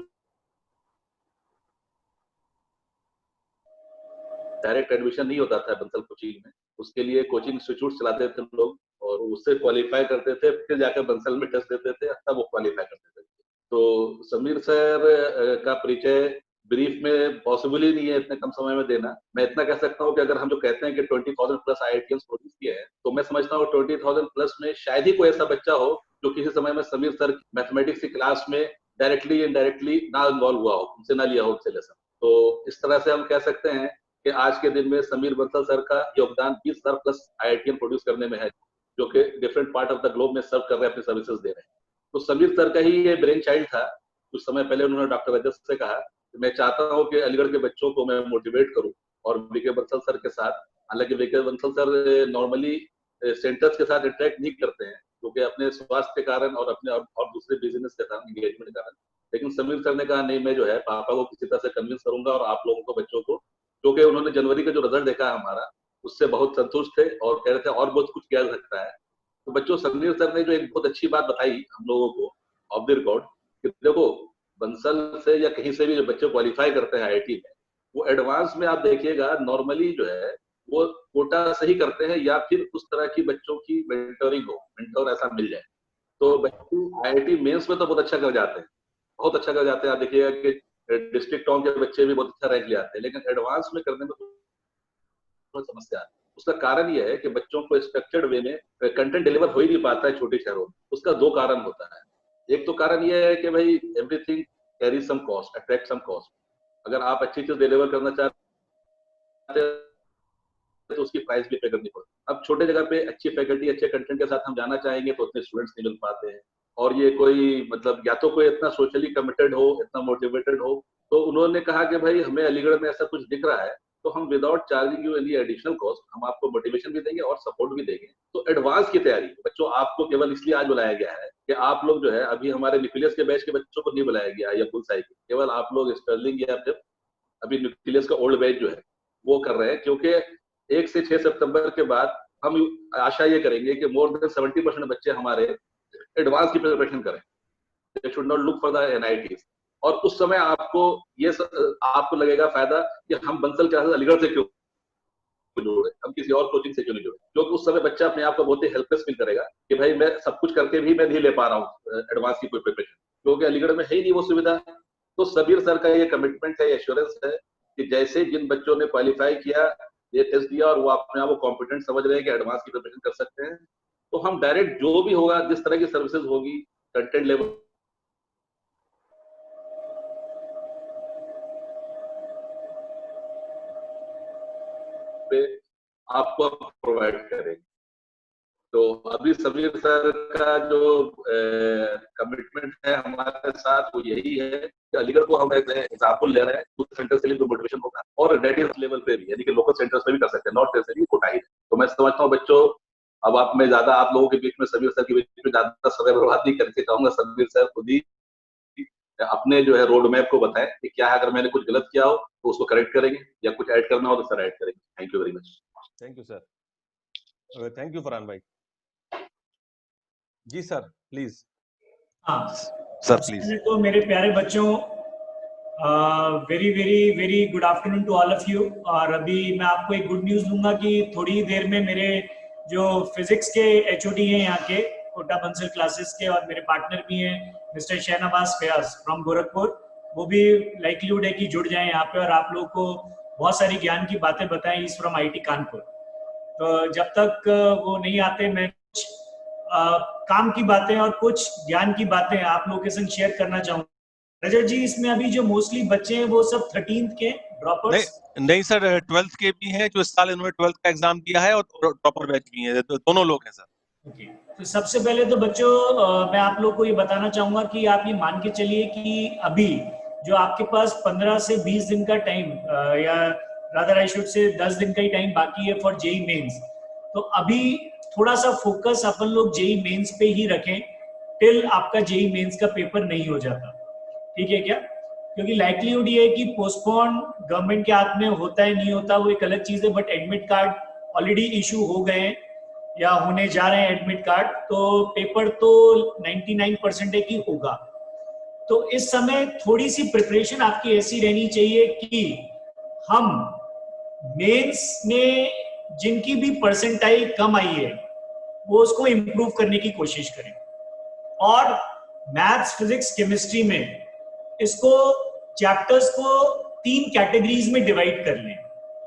डायरेक्ट एडमिशन नहीं होता था बंसल कोचिंग में, उसके लिए कोचिंग इंस्टीट्यूट चलाते थे लोग और उससे क्वालिफाई करते थे, फिर जाकर बंसल में टेस्ट देते थे, तब वो क्वालिफाई करते थे। तो समीर सर का परिचय ब्रीफ में पॉसिबल ही नहीं है इतने कम समय में देना। मैं इतना कह सकता हूँ कि अगर हम जो कहते हैं कि 20,000 प्लस IITians प्रोड्यूस किए हैं, तो मैं समझता हूँ 20,000 प्लस में शायद ही कोई ऐसा बच्चा हो जो किसी समय में समीर सर मैथमेटिक्स की क्लास में डायरेक्टली इनडायरेक्टली ना इन्वॉल्व हुआ हो, उनसे ना लिया हो उनसे लेसन। तो इस तरह से हम कह सकते हैं कि आज के दिन में समीर बंसल सर का योगदान 20,000 प्लस IITian प्रोड्यूस करने में है, जो कि different part of the globe में सर्व कर रहे हैं, अपनी सर्विसेज दे रहे हैं। तो समीर सर का ही ये ब्रेन चाइल्ड था। कुछ समय पहले उन्होंने डॉक्टर रजत से कहा कि मैं चाहता हूँ कि अलीगढ़ के बच्चों को मैं मोटिवेट करूँ और वीके बंसल सर के साथ, हालांकि VK Bansal sir normally centres के साथ इंटरेक्ट नहीं करते हैं क्योंकि अपने स्वास्थ्य के कारण और अपने और दूसरे बिजनेस के कारण, एंगेजमेंट के कारण, लेकिन समीर सर ने कहा नहीं, मैं जो है पापा को किसी तरह से कन्विंस करूंगा और आप लोगों को, बच्चों को, क्योंकि उन्होंने जनवरी का जो रिजल्ट देखा हमारा उससे बहुत संतुष्ट थे और कह रहे थे और बहुत कुछ किया जा सकता है। तो बच्चों, समीर सर ने जो एक बहुत अच्छी बात बताई हम लोगों को ऑफ द रिकॉर्ड कि देखो बंसल से या कहीं से भी जो बच्चे क्वालिफाई करते हैं IIT में, वो एडवांस में आप देखिएगा नॉर्मली जो है वो कोटा से ही करते हैं या फिर उस तरह की बच्चों की मेंटोरिंग हो, मेंटोर ऐसा मिल जाए। तो बच्चे IIT मेंस में तो बहुत अच्छा कर जाते हैं, बहुत अच्छा कर जाते हैं। आप देखिएगा कि डिस्ट्रिक्ट टाउन के बच्चे भी बहुत अच्छा रैंक ले आते हैं, लेकिन एडवांस में करने में थोड़ी समस्या है। उसका कारण यह है कि बच्चों को स्ट्रक्चर्ड वे में कंटेंट डिलीवर हो ही नहीं पाता है छोटे शहरों में। उसका दो कारण होता है। एक तो कारण यह है कि भाई everything carry some cost, attract some cost. अगर आप अच्छी चीज डिलीवर करना चाहते हैं तो उसकी प्राइस भी पे करनी पड़ती है। अब छोटे जगह पे अच्छी फैकल्टी, अच्छे कंटेंट के साथ हम जाना चाहेंगे तो उतने स्टूडेंट्स नहीं मिल पाते हैं। और ये कोई मतलब या तो कोई इतना सोशली कमिटेड हो, इतना मोटिवेटेड हो। तो उन्होंने कहा कि भाई हमें अलीगढ़ में ऐसा कुछ दिख रहा है तो हम without charging you any additional cost हम आपको मोटिवेशन भी देंगे और सपोर्ट भी देंगे। तो एडवांस की तैयारी बच्चों, आपको केवल इसलिए आज बुलाया गया है कि आप लोग जो है, अभी हमारे न्यूक्लियस के बैच के बच्चों को नहीं बुलाया गया या फुल साइकिल, केवल आप लोग स्टर्लिंग या फिर अभी न्यूक्लियस का ओल्ड बैच जो है वो कर रहे हैं, क्योंकि 1 से 6 सितंबर के बाद हम आशा ये करेंगे कि मोर देन 70% बच्चे हमारे एडवांस की प्रिपरेशन करें। They should not look for the NITs। और उस समय आपको ये आपको लगेगा फायदा कि हम बंसल क्लासेस अलीगढ़ से क्यों जुड़े, हम किसी और कोचिंग से क्यों नहीं जुड़े, क्योंकि उस समय बच्चा अपने आप को बहुत ही हेल्पलेस फील करेगा कि भाई मैं सब कुछ करके भी मैं नहीं ले पा रहा हूँ एडवांस की कोई प्रिपरेशन, क्योंकि अलीगढ़ में है ही नहीं वो सुविधा। तो समीर सर का ये कमिटमेंट है, एश्योरेंस है कि जैसे जिन बच्चों ने क्वालिफाई किया, ये टेस्ट दिया और वो अपने आप को कॉम्पिटेंट समझ रहे हैं कि एडवांस की प्रिपरेशन कर सकते हैं, तो हम डायरेक्ट जो भी होगा, जिस तरह की सर्विसेज होगी, कंटेंट लेवल पे आपको प्रोवाइड करेंगे। तो अभी समीर सर का जो कमिटमेंट है हमारे साथ वो यही है कि अलीगढ़ को हम एग्जाम्पल ले रहे हैं, उस सेंटर से भी मोटिवेशन होगा और नेटिव लेवल पे भी, यानी कि लोकल सेंटर्स पे भी कर सकते हैं, नॉट नेसेसरी कोटा ही। तो मैं समझता हूँ बच्चों, अब आप में ज्यादा, आप लोगों के बीच में समीर सर के बीच में ज्यादा समय बर्बाद नहीं करके चाहूंगा, समीर सर खुद ही अपने जो है रोड मैप को बताएं कि क्या है, अगर मैंने कुछ गलत किया हो तो उसको करेक्ट करेंगे या कुछ ऐड करना हो तो सर ऐड करेंगे। Thank you very much. Thank you sir. Thank you Farhan भाई। जी सर प्लीज। हाँ सर प्लीज। तो मेरे प्यारे बच्चों, very very very good afternoon to all of you. और अभी मैं आपको एक गुड न्यूज दूंगा कि थोड़ी देर में मेरे जो फिजिक्स के HOD हैं यहाँ के कोटा बंसल क्लासेस के, और मेरे पार्टनर भी हैं मिस्टर शहनवाज फयाज फ्रॉम गोरखपुर, वो भी लाइकलीहुड है कि जुड़ जाएं यहाँ पे और आप लोगों को बहुत सारी ज्ञान की बातें बताएं। इस फ्रॉम IIT कानपुर। तो जब तक वो नहीं आते, मैं कुछ काम की बातें और कुछ ज्ञान की बातें आप लोगों के संग शेयर करना चाहूंगा। रजत जी, इसमें अभी जो मोस्टली बच्चे हैं वो सब 13th के ड्रॉपर्स? नहीं सर, 12th के भी हैं जो इस साल इन्होंने 12th का एग्जाम दिया है और ड्रॉपर बैच भी है, तो दोनों लोग हैं सर। ओके, तो सबसे पहले तो बच्चों मैं आप लोग को ये बताना चाहूंगा कि आप ये मान के चलिए कि अभी जो आपके पास 15 से 20 दिन का टाइम या रादर आई शुड से 10 दिन का ही टाइम बाकी है फॉर JEE मेंस। तो अभी थोड़ा सा फोकस अपन लोग JEE मेंस पे ही रखें टिल आपका JEE मेंस का पेपर नहीं हो जाता। ठीक है क्या? क्योंकि लाइकलीहुड ये है कि पोस्टपोन गवर्नमेंट के हाथ में होता है, नहीं होता वो एक अलग चीज है, but admit card already issue हो गए हैं या होने जा रहे हैं एडमिट कार्ड, तो पेपर तो 99% है कि होगा। तो इस समय थोड़ी सी प्रिपरेशन आपकी ऐसी रहनी चाहिए कि हम मेंस में जिनकी भी परसेंटाइल कम आई है वो उसको इम्प्रूव करने की कोशिश करें। और मैथ्स, फिजिक्स, केमिस्ट्री में इसको चैप्टर्स को 3 कैटेगरीज में डिवाइड कर लें।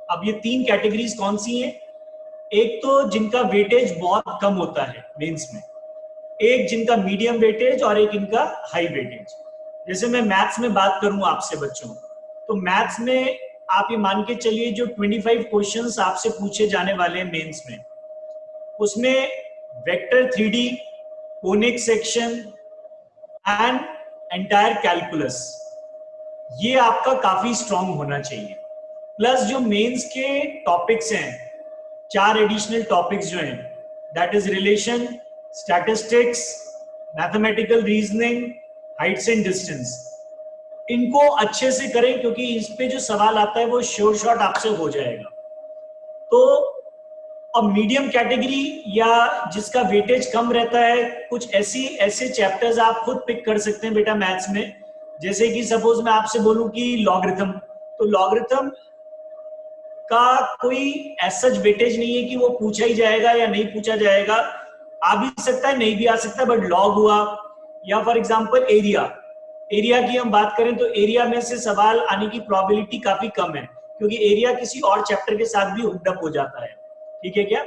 अब ये 3 कैटेगरीज कौन सी हैं? एक तो जिनका वेटेज बहुत कम होता है मेंस में, एक जिनका मीडियम वेटेज और एक इनका हाई वेटेज। जैसे मैं मैथ्स में बात करूं आपसे बच्चों, तो मैथ्स में आप ये मान के चलिए जो 25 क्वेश्चंस आपसे पूछे जाने वाले हैं मेंस में, उसमें vector 3D, conic section and entire calculus, ये आपका काफी स्ट्रांग होना चाहिए। प्लस जो मेंस के टॉपिक्स हैं, 4 एडिशनल टॉपिक्स जो हैं, that is relation, statistics, mathematical reasoning, Heights and distance, इनको अच्छे से करें क्योंकि इस पे जो सवाल आता है वो श्योर शॉट आपसे हो जाएगा। तो अब मीडियम कैटेगरी या जिसका वेटेज कम रहता है, कुछ ऐसे चैप्टर्स आप खुद पिक कर सकते हैं बेटा मैथ्स में। जैसे कि सपोज मैं आपसे बोलूं कि लॉगरिथम, तो लॉगरिथम का कोई ऐसा वेटेज नहीं है कि वो पूछा ही जाएगा या नहीं पूछा जाएगा, आ भी सकता है नहीं भी आ सकता, बट लॉग हुआ। या फॉर एग्जांपल एरिया की हम बात करें तो एरिया में से सवाल आने की प्रोबेबिलिटी काफी कम है क्योंकि एरिया किसी और चैप्टर के साथ भी हुक्ड अप हो जाता है, ठीक है क्या?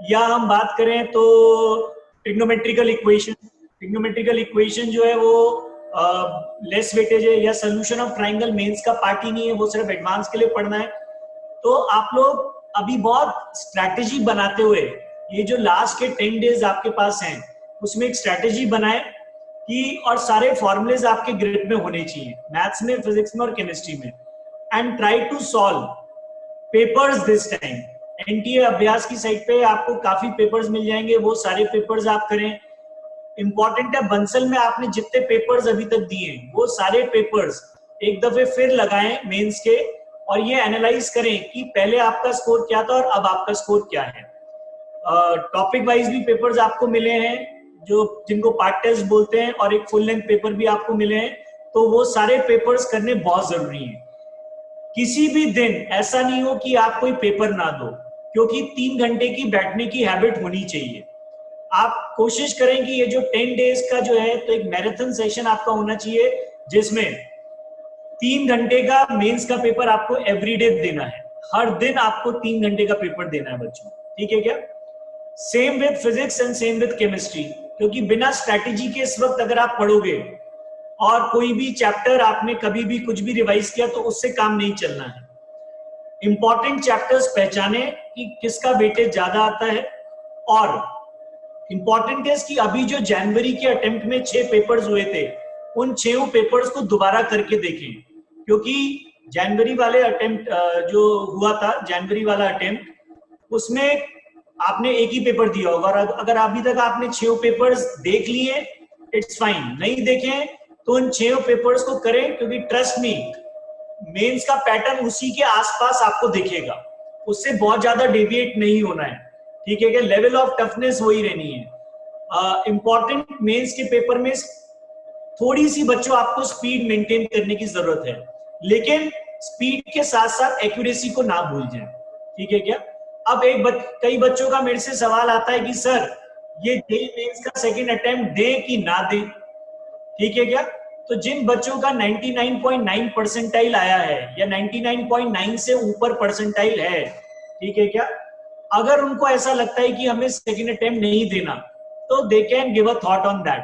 या हम बात करें तो ट्रिग्नोमेट्रिकल इक्वेशन जो है वो लेस वेटेज है, या सोल्यूशन ऑफ ट्राइंगल मेंस का पार्ट ही नहीं है, वो सिर्फ एडवांस के लिए पढ़ना है। तो आप लोग अभी बहुत स्ट्रैटेजी बनाते हुए ये जो लास्ट के 10 डेज आपके पास हैं उसमें एक स्ट्रैटेजी बनाए कि, और सारे फॉर्मूलेज आपके ग्रिप में होने चाहिए, मैथ्स में, फिजिक्स में और केमिस्ट्री में, and try to solve papers this time. NTA Abhyas की साइट पे आपको काफी पेपर्स मिल जाएंगे, वो सारे पेपर्स आप करें। इंपॉर्टेंट है, बंसल में आपने जितने पेपर्स अभी तक दिए वो सारे पेपर्स एक दफे फिर लगाएं मेंस के, और ये एनालाइज करें कि पहले आपका स्कोर क्या था और अब आपका स्कोर क्या है। टॉपिक वाइज भी पेपर्स आपको मिले हैं जो जिनको पार्ट टेस्ट बोलते हैं, और एक फुल लेंथ पेपर भी आपको मिले हैं, तो वो सारे पेपर्स करने बहुत जरूरी हैं। किसी भी दिन ऐसा नहीं हो कि आप कोई पेपर ना दो, क्योंकि 3 घंटे की बैठने की हैबिट होनी चाहिए। आप कोशिश करें कि ये जो 10 डेज का जो है, तो एक मैराथन सेशन आपका होना चाहिए जिसमें 3 घंटे का मेंस का पेपर आपको एवरीडे देना है। हर दिन आपको 3 घंटे का पेपर देना है बच्चों, ठीक है क्या? Same with physics and same with chemistry, क्योंकि बिना स्ट्रैटेजी के इस वक्त अगर आप पढ़ोगे और कोई भी चैप्टर आपने कभी भी कुछ भी रिवाइज किया तो उससे काम नहीं चलना है। इंपॉर्टेंट चैप्टर्स पहचाने कि किसका वेटेज ज्यादा आता है, और इंपॉर्टेंट है कि अभी जो जनवरी के अटेम्प्ट में 6 पेपर्स हुए थे, उन 6 पेपर्स को दोबारा करके देखें, क्योंकि जनवरी वाले अटेम्प्ट जो हुआ था, जनवरी वाला अटेम्प्ट, उसमें आपने एक ही पेपर दिया होगा, और अगर अभी तक आपने 6 पेपर्स देख लिए इट्स फाइन, नहीं देखें तो उन 6 पेपर्स को करें, क्योंकि ट्रस्ट मी मेंस का पैटर्न उसी के आसपास आपको दिखेगा, उससे बहुत ज्यादा डेविएट नहीं होना है, ठीक है क्या? लेवल ऑफ टफनेस वही रहनी है। इंपॉर्टेंट मेंस के पेपर में थोड़ी सी बच्चों आपको स्पीड मेंटेन करने की जरूरत है, लेकिन स्पीड के साथ साथ एक्यूरेसी को ना भूल जाए, ठीक है क्या? अब कई बच्चों का मेरे से सवाल आता है कि सर ये जेईई मेंस का सेकंड अटेम्प्ट दे कि ना दे, ठीक है क्या? तो जिन बच्चों का 99.9 परसेंटाइल आया है या 99.9 से ऊपर परसेंटाइल है, ठीक है क्या, अगर उनको ऐसा लगता है कि हमें सेकंड अटेम्प्ट नहीं देना, तो they can give a thought on that,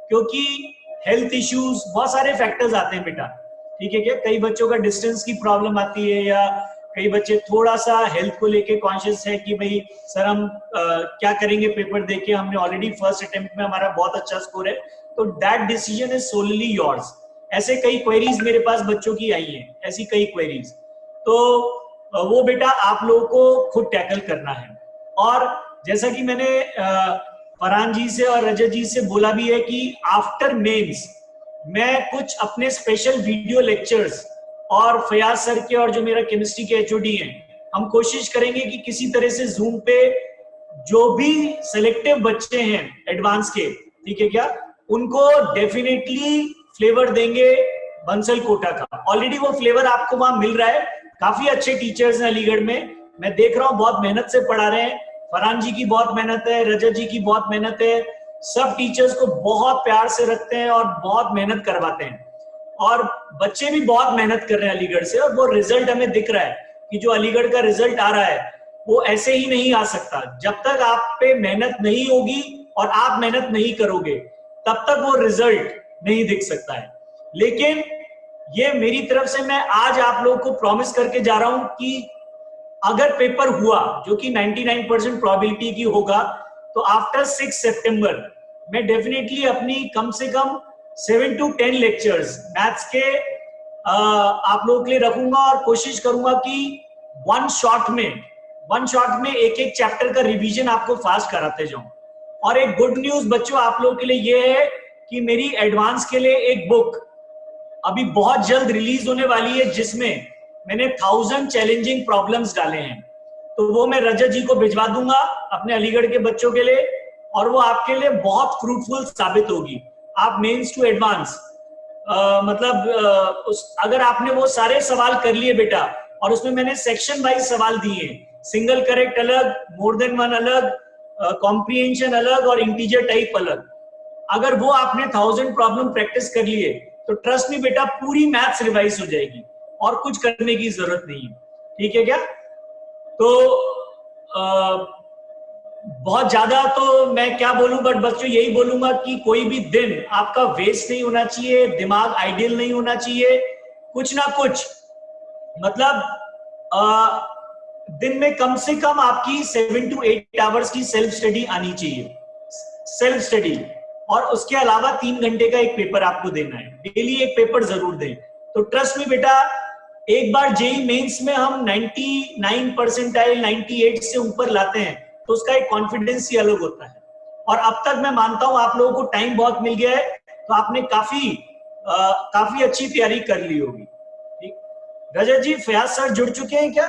क्योंकि हेल्थ इश्यूज, बहुत सारे फैक्टर्स आते हैं बेटा, ठीक है क्या? कई बच्चों का डिस्टेंस की प्रॉब्लम आती है, या कई बच्चे थोड़ा सा हेल्थ को लेके कॉन्शियस है कि भाई सर हम क्या करेंगे पेपर देके, हमने ऑलरेडी फर्स्ट अटेम्प्ट में हमारा बहुत अच्छा स्कोर है, तो that decision is solely yours. ऐसे कई क्वेरीज मेरे पास बच्चों की आई हैं, ऐसी कई क्वेरीज, तो वो बेटा आप लोगों को खुद टैकल करना है। और जैसा कि मैंने फरहान जी से और रजत जी से बोला भी है कि आफ्टर मेंस मैं कुछ अपने स्पेशल वीडियो लेक्चर्स, और फयाज सर के और जो मेरा केमिस्ट्री के एचओडी हैं, हम कोशिश करेंगे कि किसी तरह से जूम पे जो भी सिलेक्टिव बच्चे हैं एडवांस के, ठीक है क्या, उनको डेफिनेटली फ्लेवर देंगे बंसल कोटा का। ऑलरेडी वो फ्लेवर आपको वहां मिल रहा है, काफी अच्छे टीचर्स हैं अलीगढ़ में, मैं देख रहा हूँ बहुत मेहनत से पढ़ा रहे हैं। फरहान जी की बहुत मेहनत है, रजत जी की बहुत मेहनत है, सब टीचर्स को बहुत प्यार से रखते हैं और बहुत मेहनत करवाते हैं, और बच्चे भी बहुत मेहनत कर रहे हैं अलीगढ़ से, और वो रिजल्ट हमें दिख रहा है कि जो अलीगढ़ का रिजल्ट आ रहा है वो ऐसे ही नहीं आ सकता। जब तक आप पे मेहनत नहीं होगी और आप मेहनत नहीं करोगे तब तक वो रिजल्ट नहीं दिख सकता है। लेकिन ये मेरी तरफ से मैं आज आप लोगों को प्रॉमिस करके जा रहा हूं कि अगर पेपर हुआ, जो कि 99% प्रोबेबिलिटी की होगा, तो आफ्टर 6 सितंबर मैं डेफिनेटली अपनी कम से कम 7 to 10 लेक्चर्स मैथ्स के आप लोगों के लिए रखूंगा, और कोशिश करूंगा कि वन शॉट में एक एक चैप्टर का रिवीजन आपको फास्ट कराते जाऊं। और एक गुड न्यूज बच्चों आप लोगों के लिए ये है कि मेरी एडवांस के लिए एक बुक अभी बहुत जल्द रिलीज होने वाली है, जिसमें मैंने 1000 चैलेंजिंग प्रॉब्लम्स डाले हैं। तो वो मैं रजत जी को भिजवा दूंगा अपने अलीगढ़ के बच्चों के लिए, और वो आपके लिए बहुत फ्रूटफुल साबित होगी। आप मेंस टू एडवांस अगर आपने वो सारे सवाल कर लिए बेटा, और उसमें मैंने सेक्शन वाइज सवाल दिए, सिंगल करेक्ट अलग, मोर देन वन अलग, कॉम्प्रिहेंशन अलग और इंटीजर टाइप अलग, अगर वो आपने 1000 प्रॉब्लम प्रैक्टिस कर लिए तो ट्रस्ट मी बेटा पूरी मैथ्स रिवाइज हो जाएगी और कुछ करने की जरूरत नहीं है। ठीक है क्या? तो बहुत ज्यादा तो मैं क्या बोलूं, बट बच्चों यही बोलूंगा कि कोई भी दिन आपका वेस्ट नहीं होना चाहिए, दिमाग आइडियल नहीं होना चाहिए, कुछ ना कुछ मतलब दिन में कम से कम आपकी 7 to 8 आवर्स की सेल्फ स्टडी आनी चाहिए, सेल्फ स्टडी। और उसके अलावा 3 घंटे का एक पेपर आपको देना है, डेली एक पेपर जरूर दें। तो ट्रस्ट में बेटा, एक बार जेई मेंस में हम 99 परसेंटाइल 98 से ऊपर लाते हैं तो उसका एक कॉन्फिडेंस ही अलग होता है। और अब तक मैं मानता हूं आप लोगों को टाइम बहुत मिल गया है, तो आपने काफी अच्छी तैयारी कर ली होगी। ठीक, रजत जी, फयाज सर जुड़ चुके हैं क्या?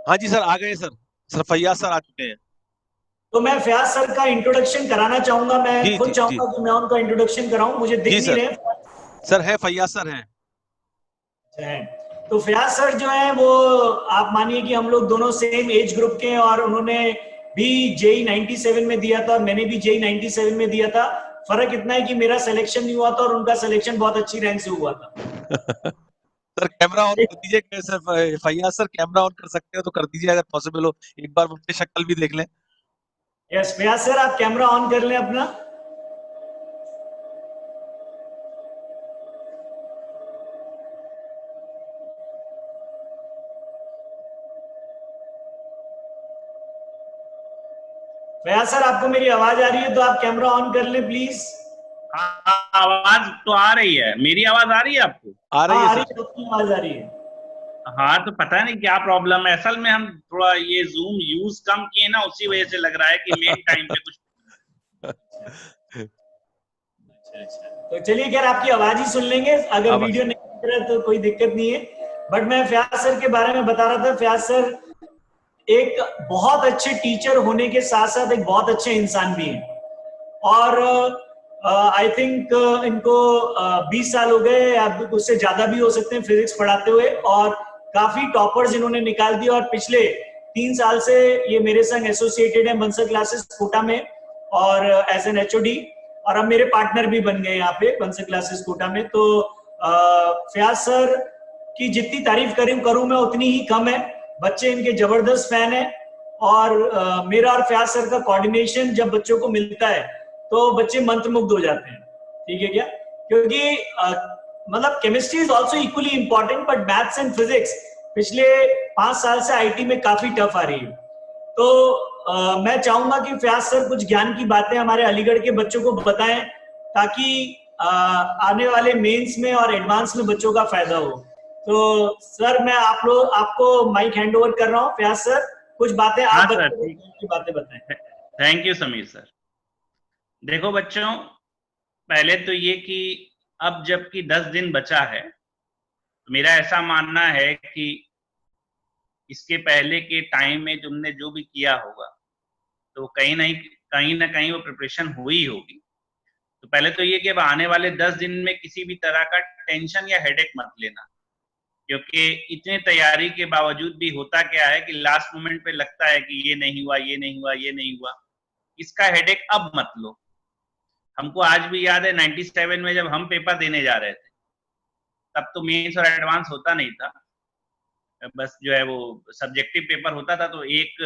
हाँ जी सर, आ गए सर फैयाज सर आ चुके हैं। तो मैं फयाज सर का इंट्रोडक्शन कराना चाहूंगा, मैं खुद चाहूंगा कि मैं उनका इंट्रोडक्शन कराऊं, मुझे दिख नहीं रहे सर। है फैयाज सर हैं। तो फयाज सर जो है वो आप मानिए कि हम लोग दोनों सेम एज ग्रुप के हैं, और उन्होंने भी जेई 97 में दिया था और मैंने भी जेई 97 में दिया था। फर्क इतना है कि मेरा सिलेक्शन नहीं हुआ था और उनका सिलेक्शन बहुत अच्छी रैंक से हुआ था। सर कैमरा ऑन कर दीजिए sir, Faiyaz sir camera on कर सकते हो तो कर दीजिए अगर पॉसिबल हो, एक बार अपनी शक्ल भी देख लें। यस फयाज सर, आप कैमरा ऑन कर लें अपना। फयाज सर, आपको मेरी आवाज आ रही है तो आप कैमरा ऑन कर लें प्लीज। हाँ, आवाज तो आ रही है। मेरी आवाज आ रही है आपको? आ रही है सर। आपकी आवाज आ रही है। हाँ, तो पता नहीं क्या प्रॉब्लम है, असल में हम थोड़ा ये जूम यूज कम किए ना, उसी वजह से लग रहा है कि मेन टाइम पे कुछ अच्छा, तो चलिए खैर आपकी आवाज ही सुन लेंगे, अगर वीडियो नहीं दिख रहा तो कोई दिक्कत नहीं है। बट मैं फयाज सर के बारे में बता रहा था। फयाज सर एक बहुत अच्छे टीचर होने के साथ साथ एक बहुत अच्छे इंसान भी हैं, और आई थिंक इनको 20 साल हो गए या उससे ज्यादा भी हो सकते हैं फिजिक्स पढ़ाते हुए, और काफी टॉपर्स इन्होंने निकाल दिए। और पिछले 3 साल से ये मेरे संग एसोसिएटेड है बंसल क्लासेस कोटा में और एज एन एचओडी, और अब मेरे पार्टनर भी बन गए यहाँ पे बंसल क्लासेस कोटा में। तो फयाज सर की जितनी तारीफ करूं मैं उतनी ही कम है। बच्चे इनके जबरदस्त फैन है, और मेरा और फयाज सर का कोऑर्डिनेशन जब बच्चों को मिलता है तो बच्चे मंत्रमुग्ध हो जाते हैं। ठीक है क्या? क्योंकि मतलब chemistry is also equally important, but maths and physics पिछले 5 साल से आईटी में काफी टफ आ रही है। तो मैं चाहूंगा कि फयाज सर कुछ ज्ञान की बातें हमारे अलीगढ़ के बच्चों को बताएं, ताकि आने वाले मेंस में और एडवांस में बच्चों का फायदा हो। तो सर मैं आपको माइक हैंड ओवर कर रहा हूँ। फयाज सर, कुछ बातें आप की बातें बताएं। Thank you Sameer sir. देखो बच्चों, पहले तो ये कि अब जबकि 10 दिन बचा है, तो मेरा ऐसा मानना है कि इसके पहले के टाइम में तुमने जो भी किया होगा तो कहीं ना कहीं वो प्रिपरेशन हुई होगी। तो पहले तो ये कि अब आने वाले 10 दिन में किसी भी तरह का टेंशन या हेडेक मत लेना। क्योंकि इतने तैयारी के बावजूद भी होता क्या है कि लास्ट मोमेंट पे लगता है कि ये नहीं हुआ, ये नहीं हुआ, ये नहीं हुआ। इसका हेडेक अब मत लो। हमको आज भी याद है 97 में जब हम पेपर देने जा रहे थे, तब तो मेंस और एडवांस होता नहीं था, बस जो है वो सब्जेक्टिव पेपर होता था। तो एक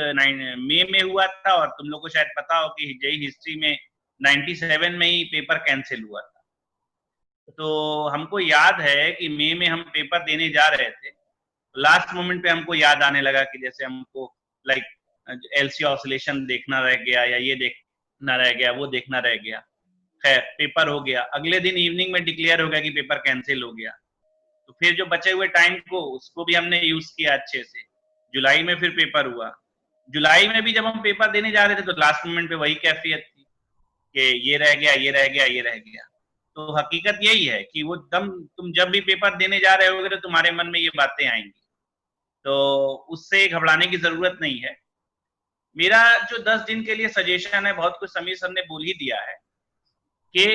मई में हुआ था, और तुम लोग को शायद पता हो कि जेईई हिस्ट्री में 97 में ही पेपर कैंसिल हुआ था। तो हमको याद है कि मई में हम पेपर देने जा रहे थे, लास्ट मोमेंट पे हमको याद आने लगा कि जैसे हमको लाइक एलसी ऑसिलेशन देखना रह गया, या ये देखना रह गया, वो देखना रह गया। खैर पेपर हो गया, अगले दिन इवनिंग में डिक्लेयर हो गया कि पेपर कैंसिल हो गया। तो फिर जो बचे हुए टाइम को उसको भी हमने यूज किया अच्छे से। जुलाई में फिर पेपर हुआ। जुलाई में भी जब हम पेपर देने जा रहे थे तो लास्ट मोमेंट पे वही कैफियत थी कि ये रह गया, ये रह गया, ये रह गया। तो हकीकत यही है कि वो तुम जब भी पेपर देने जा रहे होगे तो तुम्हारे मन में ये बातें आएंगी, तो उससे घबराने की जरूरत नहीं है। मेरा जो 10 दिन के लिए सजेशन है, बहुत कुछ समीर सर ने बोल ही दिया है कि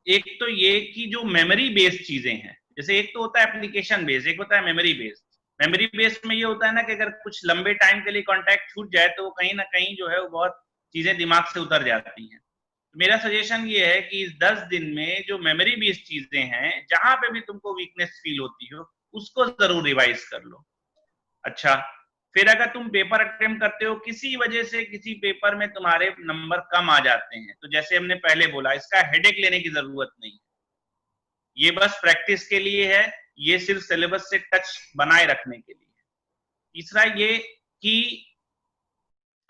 एक तो ये कि जो मेमोरी बेस्ड चीजें हैं, जैसे एक तो होता है एप्लीकेशन बेस्ड, एक होता है मेमोरी बेस्ड। मेमोरी बेस्ड में ये होता है ना कि अगर कुछ लंबे टाइम के लिए कांटेक्ट छूट जाए तो कहीं ना कहीं जो है वो बहुत चीजें दिमाग से उतर जाती हैं। तो मेरा सजेशन ये है कि इस 10 दिन में जो मेमोरी बेस्ड चीजें हैं, जहां पे भी तुमको वीकनेस फील होती हो, उसको जरूर रिवाइज कर लो। अच्छा, फिर अगर तुम पेपर अटेम्प्ट करते हो, किसी वजह से किसी पेपर में तुम्हारे नंबर कम आ जाते हैं, तो जैसे हमने पहले बोला, इसका हेडेक लेने की जरूरत नहीं है। ये बस प्रैक्टिस के लिए है, ये सिर्फ सिलेबस से टच बनाए रखने के लिए। तीसरा ये कि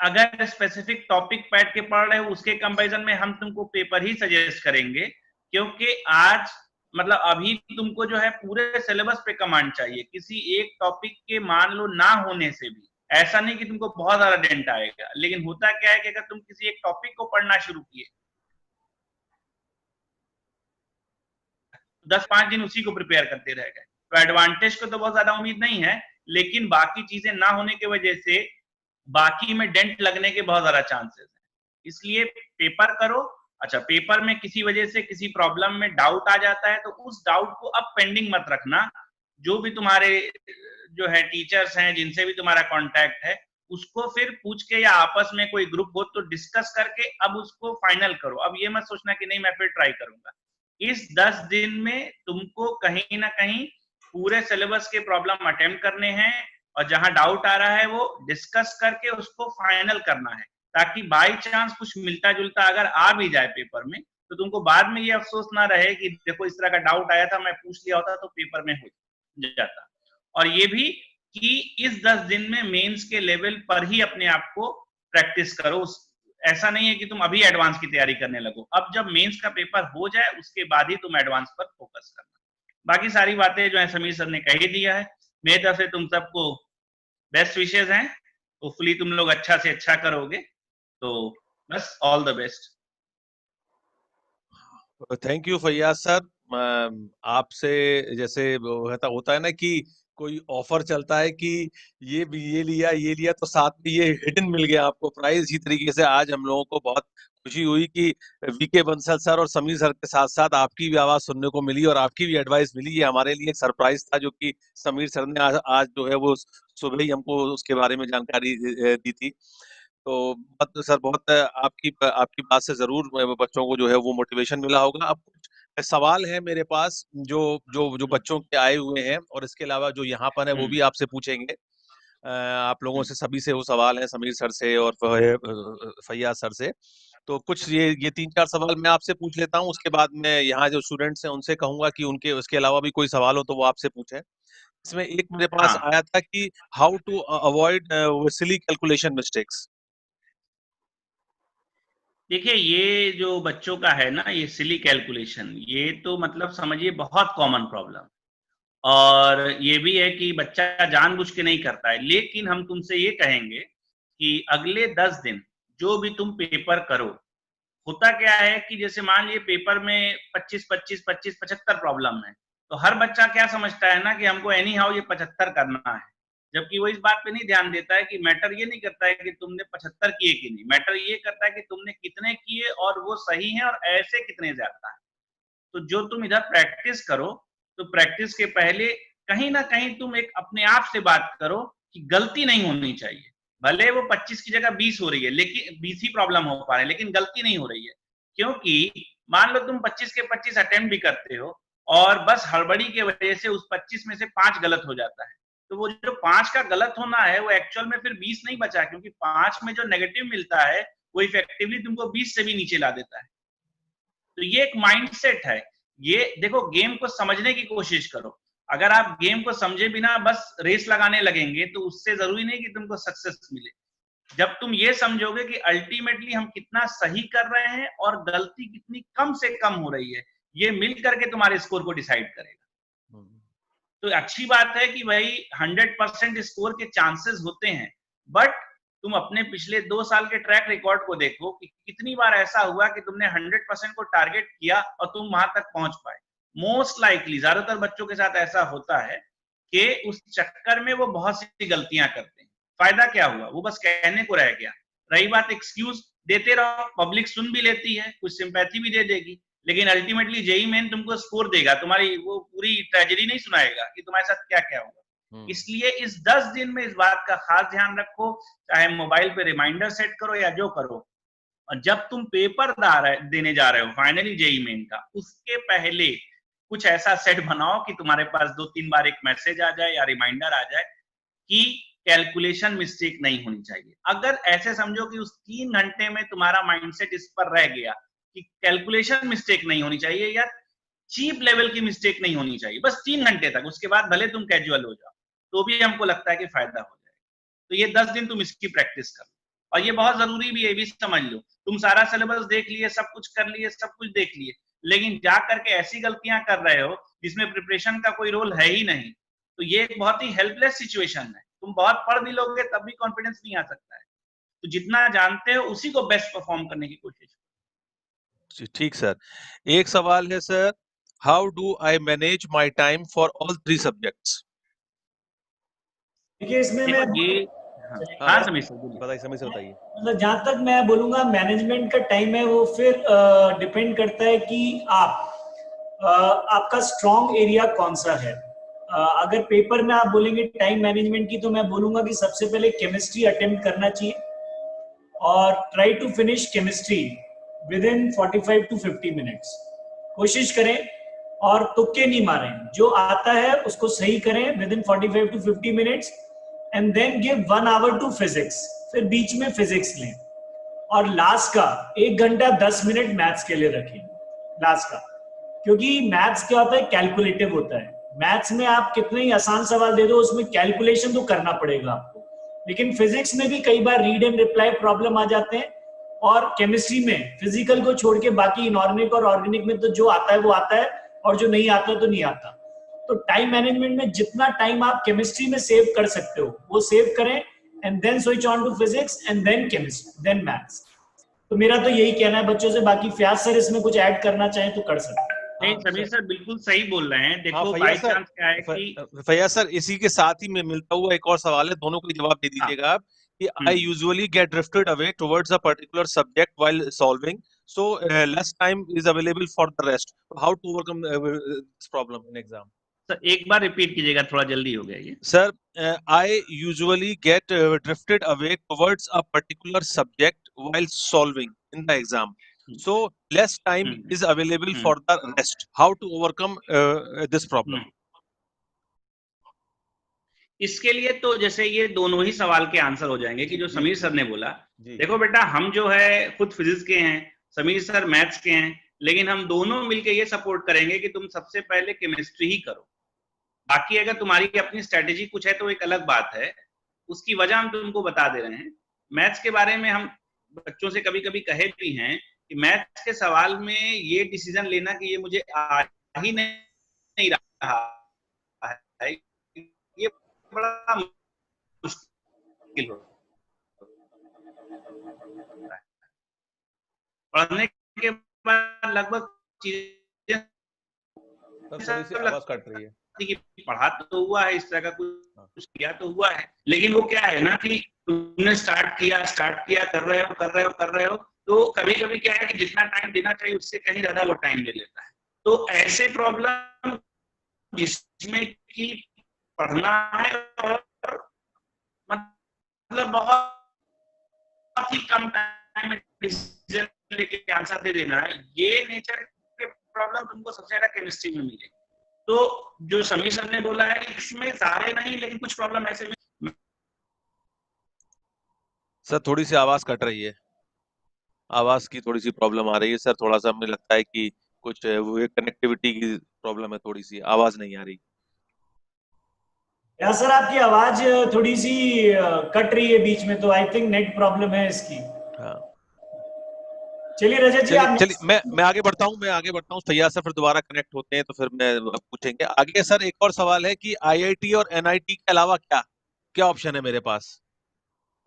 अगर स्पेसिफिक टॉपिक बैठ के पढ़ रहे हो, उसके कंपैरिजन में हम तुमको पेपर ही सजेस्ट करेंगे, क्योंकि आज मतलब अभी तुमको जो है पूरे सिलेबस पे कमांड चाहिए। किसी एक टॉपिक के मान लो ना होने से भी ऐसा नहीं कि तुमको बहुत ज्यादा डेंट आएगा, लेकिन होता क्या है कि अगर तुम किसी एक टॉपिक को पढ़ना शुरू किए, 10-5 दिन उसी को प्रिपेयर करते रह गए, तो एडवांटेज को तो बहुत ज्यादा उम्मीद नहीं है, लेकिन बाकी चीजें ना होने की वजह से बाकी में डेंट लगने के बहुत ज्यादा चांसेस हैं। इसलिए पेपर करो। अच्छा, पेपर में किसी वजह से किसी प्रॉब्लम में डाउट आ जाता है तो उस डाउट को अब पेंडिंग मत रखना। जो भी तुम्हारे जो है टीचर्स हैं, जिनसे भी तुम्हारा कांटेक्ट है, उसको फिर पूछ के, या आपस में कोई ग्रुप हो तो डिस्कस करके अब उसको फाइनल करो। अब ये मत सोचना कि नहीं मैं फिर ट्राई करूंगा। इस 10 दिन में तुमको कहीं ना कहीं पूरे सिलेबस के प्रॉब्लम अटेम्प्ट करने हैं, और जहां डाउट आ रहा है वो डिस्कस करके उसको फाइनल करना है, ताकि बाय चांस कुछ मिलता जुलता अगर आ भी जाए पेपर में, तो तुमको बाद में ये अफसोस ना रहे कि देखो इस तरह का डाउट आया था, मैं पूछ लिया होता तो पेपर में हो जाता। और ये भी कि इस 10 दिन में मेंस के लेवल पर ही अपने आप को प्रैक्टिस करो। ऐसा नहीं है कि तुम अभी एडवांस की तैयारी करने लगो। अब जब मेंस का पेपर हो जाए उसके बाद ही तुम एडवांस पर फोकस करना। बाकी सारी बातें जो है समीर सर ने कह ही दिया है। मेरी तरफ से तुम सबको बेस्ट विशेष हैं। होपफुली तुम लोग अच्छा से अच्छा करोगे, तो बस all the best. Thank you Faiyaz sir. आपसे जैसे होता है ना कि कोई ऑफर चलता है कि ये लिया तो साथ में ये हिडन मिल गया आपको प्राइज। इसी तरीके से आज हम लोगों को बहुत खुशी हुई कि वीके बंसल सर और समीर सर के साथ साथ आपकी भी आवाज सुनने को मिली और आपकी भी एडवाइस मिली। ये हमारे लिए एक सरप्राइज था जो कि समीर सर ने आज जो है वो सुबह ही हमको उसके बारे में जानकारी दी थी। तो सर बहुत आपकी बात से जरूर बच्चों को जो है वो मोटिवेशन मिला होगा। अब कुछ सवाल है मेरे पास जो जो जो बच्चों के आए हुए हैं, और इसके अलावा जो यहाँ पर है वो भी आपसे पूछेंगे। आप लोगों से सभी से वो सवाल है, समीर सर से और फैयाज सर से। तो कुछ ये 3-4 सवाल मैं आपसे पूछ लेता हूँ, उसके बाद मैं यहाँ जो स्टूडेंट्स हैं उनसे कहूंगा कि उनके उसके अलावा भी कोई सवाल हो तो वो आपसे पूछे। इसमें एक मेरे पास आया था कि how to avoid silly calculation mistakes. देखिए, ये जो बच्चों का है ना, ये सिली कैलकुलेशन, ये तो मतलब समझिए बहुत कॉमन प्रॉब्लम। और ये भी है कि बच्चा जानबूझ के नहीं करता है, लेकिन हम तुमसे ये कहेंगे कि अगले 10 दिन जो भी तुम पेपर करो, होता क्या है कि जैसे मान लीजिए पेपर में 25-25-25-75 प्रॉब्लम है, तो हर बच्चा क्या समझता है ना कि हमको एनी हाउ ये 75 करना है, जबकि वो इस बात पे नहीं ध्यान देता है कि मैटर ये नहीं करता है कि तुमने 75 किए कि नहीं, मैटर ये करता है कि तुमने कितने किए और वो सही है और ऐसे कितने ज्यादा है। तो जो तुम इधर प्रैक्टिस करो तो प्रैक्टिस के पहले कहीं ना कहीं तुम एक अपने आप से बात करो कि गलती नहीं होनी चाहिए, भले वो 25 की जगह 20 हो रही है, लेकिन 20 ही प्रॉब्लम हो पा रहे हैं, लेकिन गलती नहीं हो रही है। क्योंकि मान लो तुम 25 के 25 अटेम्प्ट भी करते हो और बस हड़बड़ी की वजह से उस 25 में से 5 गलत हो जाता है, तो वो जो 5 का गलत होना है वो एक्चुअल में फिर 20 नहीं बचा, क्योंकि 5 में जो नेगेटिव मिलता है वो इफेक्टिवली तुमको 20 से भी नीचे ला देता है। तो ये एक माइंडसेट है। ये देखो, गेम को समझने की कोशिश करो। अगर आप गेम को समझे बिना बस रेस लगाने लगेंगे तो उससे जरूरी नहीं कि तुमको सक्सेस मिले। जब तुम ये समझोगे कि अल्टीमेटली हम कितना सही कर रहे हैं और गलती कितनी कम से कम हो रही है, ये मिल करके तुम्हारे स्कोर को डिसाइड करेगा। तो अच्छी बात है कि भाई 100% स्कोर के चांसेस होते हैं, बट तुम अपने पिछले 2 साल के ट्रैक रिकॉर्ड को देखो कि कितनी बार ऐसा हुआ कि तुमने 100% को टारगेट किया और तुम वहां तक पहुंच पाए। मोस्ट लाइकली ज्यादातर बच्चों के साथ ऐसा होता है कि उस चक्कर में वो बहुत सी गलतियां करते हैं। फायदा क्या हुआ? वो बस कहने को रह गया। रही बात एक्सक्यूज, देते रहो, पब्लिक सुन भी लेती है, कुछ सिंपैथी भी दे देगी, लेकिन अल्टीमेटली जेईई मेन तुमको स्कोर देगा, तुम्हारी वो पूरी ट्रेजेडी नहीं सुनाएगा कि तुम्हारे साथ क्या क्या हुआ। इसलिए इस 10 दिन में इस बात का खास ध्यान रखो, चाहे मोबाइल पे रिमाइंडर सेट करो या जो करो, और जब तुम पेपर देने जा रहे हो फाइनली जेईई मेन का, उसके पहले कुछ ऐसा सेट बनाओ कि तुम्हारे पास 2-3 बार एक मैसेज आ जाए या रिमाइंडर आ जाए कि कैलकुलेशन मिस्टेक नहीं होनी चाहिए। अगर ऐसे समझो कि उस 3 घंटे में तुम्हारा माइंडसेट इस पर रह गया कि कैलकुलेशन मिस्टेक नहीं होनी चाहिए या चीप लेवल की मिस्टेक नहीं होनी चाहिए, बस 3 घंटे तक, उसके बाद भले तुम कैजुअल हो जाओ, तो भी हमको लगता है कि फायदा हो जाएगा। तो ये 10 दिन तुम इसकी प्रैक्टिस करो, और ये बहुत जरूरी भी है, भी समझ लो। तुम सारा सिलेबस देख लिए, सब कुछ कर लिए, सब कुछ देख लिए, लेकिन जा करके ऐसी गलतियां कर रहे हो जिसमें प्रिपरेशन का कोई रोल है ही नहीं, तो ये एक बहुत ही हेल्पलेस सिचुएशन है। तुम बहुत पढ़ भी लोगे तब भी कॉन्फिडेंस नहीं आ सकता है। तो जितना जानते हो उसी को बेस्ट परफॉर्म करने की कोशिश करो। ठीक सर, एक सवाल है sir, how do I manage my time for all 3 subjects? देखिए इसमें मैं हाँ समीर सर बताइए, समीर सर बताइए। मतलब जहां तक मैं बोलूंगा मैनेजमेंट का टाइम है वो फिर डिपेंड करता है कि आपका स्ट्रॉन्ग एरिया कौन सा है। अगर पेपर में आप बोलेंगे टाइम मैनेजमेंट की, तो मैं बोलूंगा कि सबसे पहले केमिस्ट्री अटेम्प्ट करना चाहिए और try to finish chemistry within 45 to 50 minutes. कोशिश करें और तुक्के नहीं मारें, जो आता है उसको सही करें within 45 to 50 minutes and then give 1 hour to physics, फिर बीच में फिजिक्स लें और लास्ट का 1 घंटा 10 मिनट मैथ्स के लिए रखें लास्ट का, क्योंकि मैथ्स क्या होता है, कैलकुलेटिव होता है। मैथ्स में आप कितने ही आसान सवाल दे दो, उसमें कैलकुलेशन तो करना पड़ेगा आपको, लेकिन फिजिक्स में भी कई बार रीड एंड रिप्लाई प्रॉब्लम आ जाते हैं, और केमिस्ट्री में फिजिकल को छोड़ के बाकी इनऑर्गेनिक और ऑर्गेनिक में तो जो आता है वो आता है, और जो नहीं आता तो नहीं आता। तो टाइम मैनेजमेंट में जितना टाइम आप केमिस्ट्री में सेव कर सकते हो वो सेव करें, and then switch on to physics and then chemistry then maths. तो मेरा तो यही कहना है बच्चों से, बाकी फयाज सर इसमें कुछ ऐड करना चाहें तो कर सकते हैं। नहीं समीर सर बिल्कुल सही बोल रहे हैं। देखो बाई चांस क्या है कि फैयाज सर, इसी के साथ ही में मिलता हुआ एक और सवाल है, दोनों को जवाब दे दीजिएगा आप कि I usually get drifted away towards a particular subject while solving, so less time is available for the rest, how to overcome this problem in exam? Sir एक बार रिपीट कीजिएगा, थोड़ा जल्दी हो गया ये। Sir, I usually get drifted away towards a particular subject while solving in the exam, so less time is available for the rest, how to overcome this problem? इसके लिए तो जैसे ये दोनों ही सवाल के आंसर हो जाएंगे कि जो समीर सर ने बोला। देखो बेटा, हम जो है खुद फिजिक्स के हैं, समीर सर मैथ्स के हैं, लेकिन हम दोनों मिलकर ये सपोर्ट करेंगे कि तुम सबसे पहले केमिस्ट्री ही करो। बाकी अगर तुम्हारी अपनी स्ट्रेटेजी कुछ है तो एक अलग बात है, उसकी वजह हम तुमको बता दे रहे हैं। मैथ्स के बारे में हम बच्चों से कभी कभी कहे भी हैं कि मैथ्स के सवाल में ये डिसीजन लेना कि ये मुझे आ ही नहीं रहा है, ये बड़ा मुश्किल होता है। पढ़ने के बाद लगभग चीजें आवाज कट रही है कि पढ़ा तो हुआ है, इस तरह का कुछ किया तो हुआ है, लेकिन वो क्या है ना कि तुमने स्टार्ट किया कर रहे हो, तो कभी कभी क्या है कि जितना टाइम देना चाहिए उससे कहीं ज्यादा वो टाइम ले लेता है। तो ऐसे प्रॉब्लम जिसमें कि पढ़ना है और मतलब बहुत ही कम टाइम में डिसीजन लेके आंसर दे देना है, ये नेचर के प्रॉब्लम तुमको सबसे ज्यादा केमिस्ट्री में मिलेगी। तो जो समीर सर ने बोला है इसमें सारे नहीं, लेकिन कुछ प्रॉब्लम ऐसे में। सर थोड़ी सी आवाज कट रही है, आवाज की थोड़ी सी प्रॉब्लम आ रही है सर, थोड़ा सा मुझे लगता है कि कुछ वो कनेक्टिविटी की प्रॉब्लम है, थोड़ी सी आवाज नहीं आ रही। या सर आपकी आवाज थोड़ी सी कट रही है बीच में, तो आई थिंक नेट प्रॉब्लम है इसकी। हाँ चलिए रजत जी आप चलिए मैं आगे बढ़ता हूँ फैयाज सर फिर दोबारा कनेक्ट होते हैं तो फिर मैं पूछेंगे आगे। सर एक और सवाल है कि आईआईटी और एनआईटी के अलावा क्या क्या ऑप्शन है मेरे पास?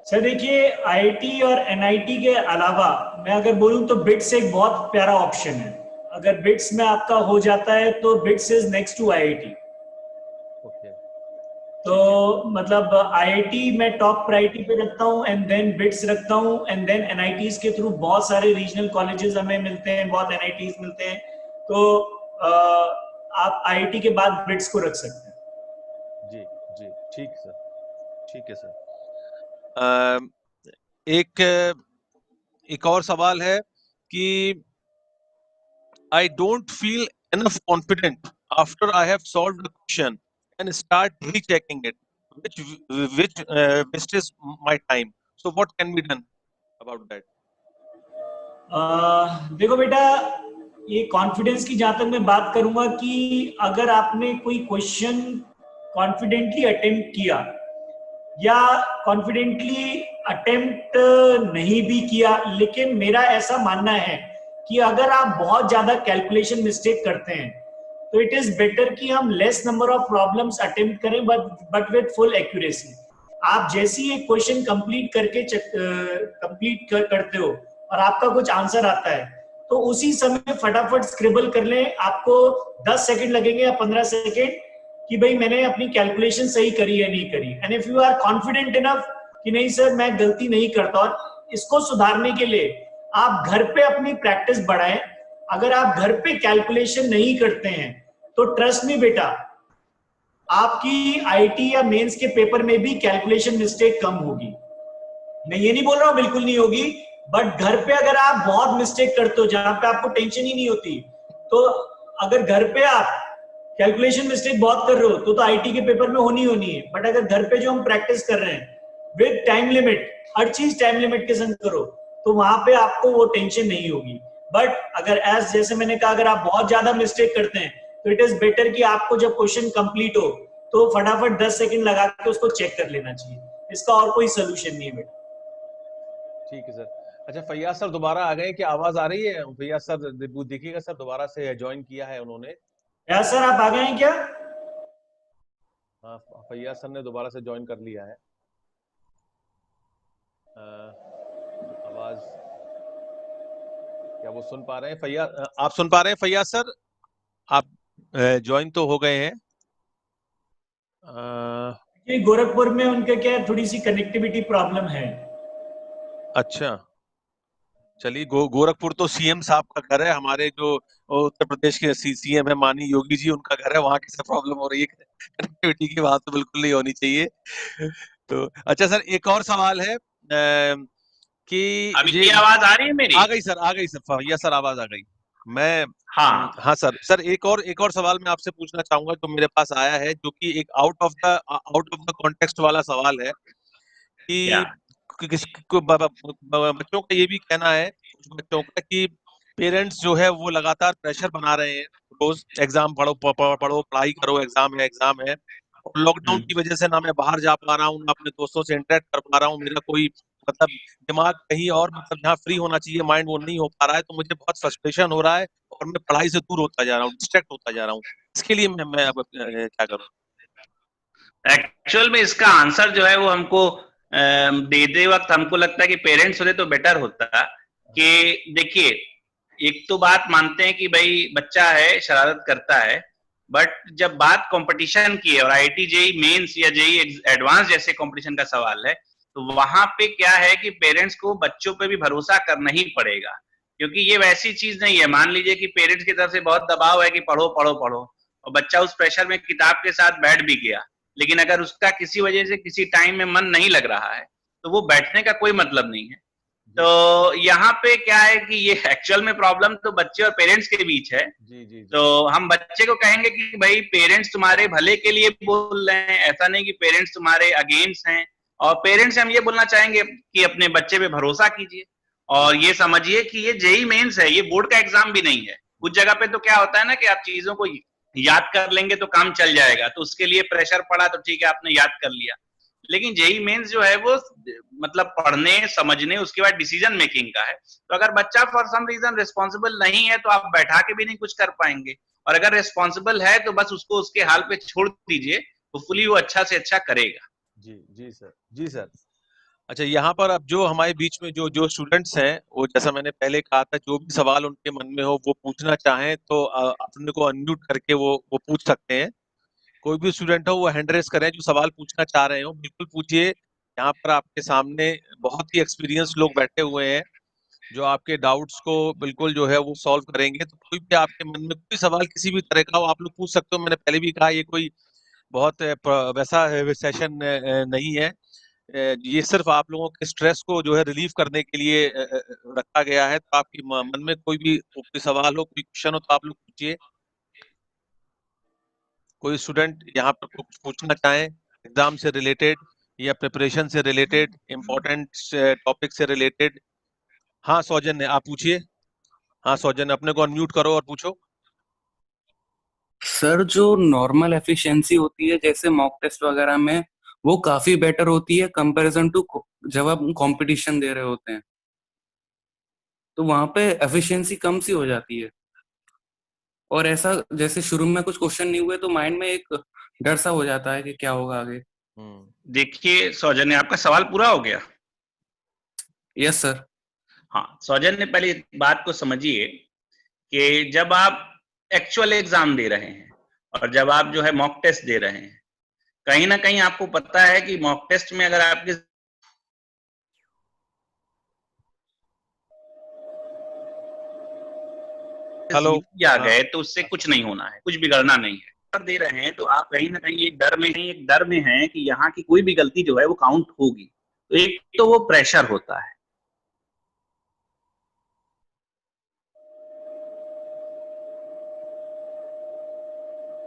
सर देखिए, आईआईटी और एनआईटी के अलावा मैं अगर बोलूं तो बिट्स एक बहुत प्यारा ऑप्शन है। अगर बिट्स में आपका हो जाता है तो BITS is next to IIT. Okay, तो मतलब आईआईटी मैं टॉप प्रायोरिटी पे रखता हूँ, एंड देन बिट्स रखता हूँ, एंड देन एनआईटीज के थ्रू बहुत सारे रीजनल कॉलेजेस हमें मिलते हैं, बहुत एनआईटीज मिलते हैं, तो आप आईआईटी के बाद बिट्स को रख सकते हैं। जी जी ठीक सर, ठीक है सर। एक और सवाल है कि I don't feel enough confident after I have solved the question and start rechecking it, which wastes my time. So what can be done about that? देखो बेटा, ये कॉन्फिडेंस की जहां तक मैं बात करूंगा कि अगर आपने कोई क्वेश्चन कॉन्फिडेंटली अटेम्प्ट किया या कॉन्फिडेंटली अटेम्प्ट नहीं भी किया, लेकिन मेरा ऐसा मानना है कि अगर आप बहुत ज्यादा कैलकुलेशन मिस्टेक करते हैं तो इट इज बेटर कि हम less number of problems attempt करें बट विद फुल एक्यूरेसी। आप जैसे ही एक क्वेश्चन कंप्लीट करके करते हो और आपका कुछ आंसर आता है तो उसी समय फटाफट स्क्रिबल कर लें। आपको 10 सेकंड लगेंगे या 15 सेकंड कि भाई मैंने अपनी कैलकुलेशन सही करी है नहीं करी, and if you are confident enough कि नहीं सर मैं गलती नहीं करता, और इसको सुधारने के लिए आप घर पे अपनी प्रैक्टिस बढ़ाएं। अगर आप घर पे कैलकुलेशन नहीं करते हैं तो ट्रस्ट मी बेटा, आपकी आईटी या मेंस के पेपर में भी कैलकुलेशन मिस्टेक कम होगी। मैं ये नहीं बोल रहा हूं बिल्कुल नहीं होगी, बट घर पे अगर आप बहुत मिस्टेक करते हो जहां पे आपको टेंशन ही नहीं होती, तो अगर घर पे आप कैलकुलेशन मिस्टेक बहुत कर रहे हो तो आईटी के पेपर में होनी है। बट अगर घर पे जो हम प्रैक्टिस कर रहे हैं विद टाइम लिमिट, हर चीज टाइम लिमिट के संग करो, तो वहां पे आपको वो टेंशन नहीं होगी। बट अगर जैसे मैंने कहा, अगर आप बहुत ज्यादा मिस्टेक करते हैं तो इट इज बेटर कि आपको जब क्वेश्चन कंप्लीट हो तो फटाफट 10 सेकंड लगा के उसको चेक कर लेना चाहिए। इसका और कोई सोल्यूशन नहीं है बेटा। ठीक है सर। अच्छा फैयाज सर दोबारा आ गए, क्या आवाज आ रही है? फैयाज सर देखिएगा सर, दोबारा से ज्वाइन किया है उन्होंने। या सर आप आ गए हैं क्या? हाँ फैयाज सर ने दोबारा से ज्वाइन कर लिया है। आवाज क्या वो सुन पा रहे हैं? फैयाज आप सुन पा रहे हैं? फैयाज सर आप ज्वाइन तो हो गए हैं। गोरखपुर में उनका क्या है, थोड़ी सी कनेक्टिविटी प्रॉब्लम है। अच्छा चलिए, गोरखपुर तो सीएम साहब का घर है, हमारे जो उत्तर प्रदेश के सीएम है माननीय योगी जी, उनका घर है। वहां कैसे प्रॉब्लम हो रही है कनेक्टिविटी की? बात तो बिल्कुल नहीं होनी चाहिए। तो अच्छा सर एक और सवाल है कि अभी ये आवाज आ रही है मेरी? आ गई सर भैया सर आवाज आ गई। मैं हाँ सर एक और सवाल मैं आपसे पूछना चाहूंगा जो मेरे पास आया है, जो कि एक आउट ऑफ द कॉन्टेक्स्ट वाला सवाल है कि बच्चों का ये भी कहना है, बच्चों का, कि पेरेंट्स जो है वो लगातार प्रेशर बना रहे हैं, रोज एग्जाम पढ़ो पढ़ाई करो, एग्जाम है। और लॉकडाउन की वजह से ना मैं बाहर जा पा रहा हूँ, ना अपने दोस्तों से इंटरेक्ट कर पा रहा हूँ, मेरा कोई मतलब दिमाग कहीं और मतलब जहाँ फ्री होना चाहिए माइंड वो नहीं हो पा रहा है, तो मुझे बहुत फ्रस्ट्रेशन हो रहा है और मैं पढ़ाई से दूर होता जा रहा हूँ, डिस्ट्रैक्ट होता जा रहा हूँ। इसके लिए मैं अब क्या करूँ? एक्चुअल में इसका आंसर जो है वो हमको देते वक्त हमको लगता है कि पेरेंट्स होते तो बेटर होता। कि देखिए, एक तो बात मानते हैं कि भाई बच्चा है, शरारत करता है, बट जब बात कंपटीशन की है और आईआईटी जेईई मेंस या जेईई एडवांस जैसे कंपटीशन का सवाल है, तो वहां पे क्या है कि पेरेंट्स को बच्चों पे भी भरोसा करना ही पड़ेगा, क्योंकि ये वैसी चीज नहीं है। मान लीजिए कि पेरेंट्स की तरफ से बहुत दबाव है कि पढ़ो पढ़ो पढ़ो, और बच्चा उस प्रेशर में किताब के साथ बैठ भी गया, लेकिन अगर उसका किसी वजह से किसी टाइम में मन नहीं लग रहा है तो वो बैठने का कोई मतलब नहीं है। तो यहाँ पे क्या है कि ये एक्चुअल में प्रॉब्लम तो बच्चे और पेरेंट्स के बीच है। तो हम बच्चे को कहेंगे कि भाई पेरेंट्स तुम्हारे भले के लिए बोल रहे हैं, ऐसा नहीं कि पेरेंट्स तुम्हारे अगेंस्ट हैं। और पेरेंट्स से हम ये बोलना चाहेंगे कि अपने बच्चे पे भरोसा कीजिए और ये समझिए कि ये जेईई मेंस है, ये बोर्ड का एग्जाम भी नहीं है। कुछ जगह पे तो क्या होता है ना कि आप चीजों को याद कर लेंगे तो काम चल जाएगा, तो उसके लिए प्रेशर पड़ा तो ठीक है आपने याद कर लिया, लेकिन जेईई मेंस जो है वो मतलब पढ़ने समझने उसके बाद डिसीजन मेकिंग का है। तो अगर बच्चा फॉर सम रीजन रिस्पॉन्सिबल नहीं है तो आप बैठा के भी नहीं कुछ कर पाएंगे, और अगर रिस्पॉन्सिबल है तो बस उसको उसके हाल पे छोड़ दीजिए, होपफुली वो अच्छा से अच्छा करेगा। जी सर। अच्छा, यहाँ पर अब जो हमारे बीच में जो स्टूडेंट्स हैं, वो जैसा मैंने पहले कहा था, जो भी सवाल उनके मन में हो वो पूछना चाहें तो अपने को अनम्यूट करके वो पूछ सकते हैं। कोई भी स्टूडेंट हो वो हैंड रेस करें, जो सवाल पूछना चाह रहे हो बिल्कुल पूछिए। यहाँ पर आपके सामने बहुत ही एक्सपीरियंस लोग बैठे हुए हैं जो आपके डाउट्स को बिल्कुल जो है वो सॉल्व करेंगे। तो कोई भी आपके मन में कोई सवाल किसी भी तरह का हो आप लोग पूछ सकते हो। मैंने पहले भी कहा ये कोई बहुत वैसा सेशन नहीं है, ये सिर्फ आप लोगों के स्ट्रेस को जो है रिलीव करने के लिए रखा गया है। तो आपके मन में कोई भी सवाल हो, कोई क्वेश्चन हो तो आप लोग पूछिए। कोई स्टूडेंट यहाँ पर कुछ पूछना चाहे एग्जाम से रिलेटेड या प्रिपरेशन से रिलेटेड, इम्पोर्टेंट टॉपिक से रिलेटेड? हाँ सौजन्य, आप पूछिए। हाँ सौजन्य, अपने को अनम्यूट करो और पूछो। सर, जो नॉर्मल एफिशिएंसी होती है जैसे मॉक टेस्ट वगैरह में, वो काफी बेटर होती है कंपैरिजन टू जब आप कंपटीशन दे रहे होते हैं, तो वहां पे एफिशिएंसी कम सी हो जाती है। और ऐसा जैसे शुरू में कुछ क्वेश्चन नहीं हुए तो माइंड में एक डर सा हो जाता है कि क्या होगा आगे। देखिए सौजन्य, आपका सवाल पूरा हो गया? Yes sir. हाँ सौजन्य, पहले बात को समझिए कि जब आप एक्चुअल एग्जाम दे रहे हैं और जब आप जो है मॉक टेस्ट दे रहे हैं, कहीं ना कहीं आपको पता है कि मॉक टेस्ट में अगर आपके आ गए तो उससे कुछ नहीं होना है, कुछ बिगड़ना नहीं है। दे रहे हैं तो आप कहीं ना कहीं एक डर में हैं कि यहाँ की कोई भी गलती जो है वो काउंट होगी। तो एक तो वो प्रेशर होता है।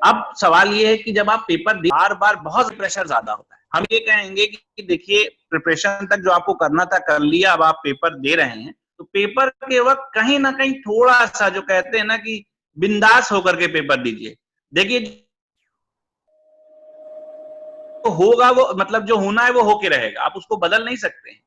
अब सवाल ये है कि जब आप पेपर बार बार बहुत प्रेशर ज्यादा होता है, हम ये कहेंगे कि देखिए प्रिपरेशन तक जो आपको करना था कर लिया, अब आप पेपर दे रहे हैं तो पेपर के वक्त कहीं ना कहीं थोड़ा सा जो कहते हैं ना कि बिंदास होकर के पेपर दीजिए। देखिए तो होगा वो, मतलब जो होना है वो होके रहेगा, आप उसको बदल नहीं सकते हैं।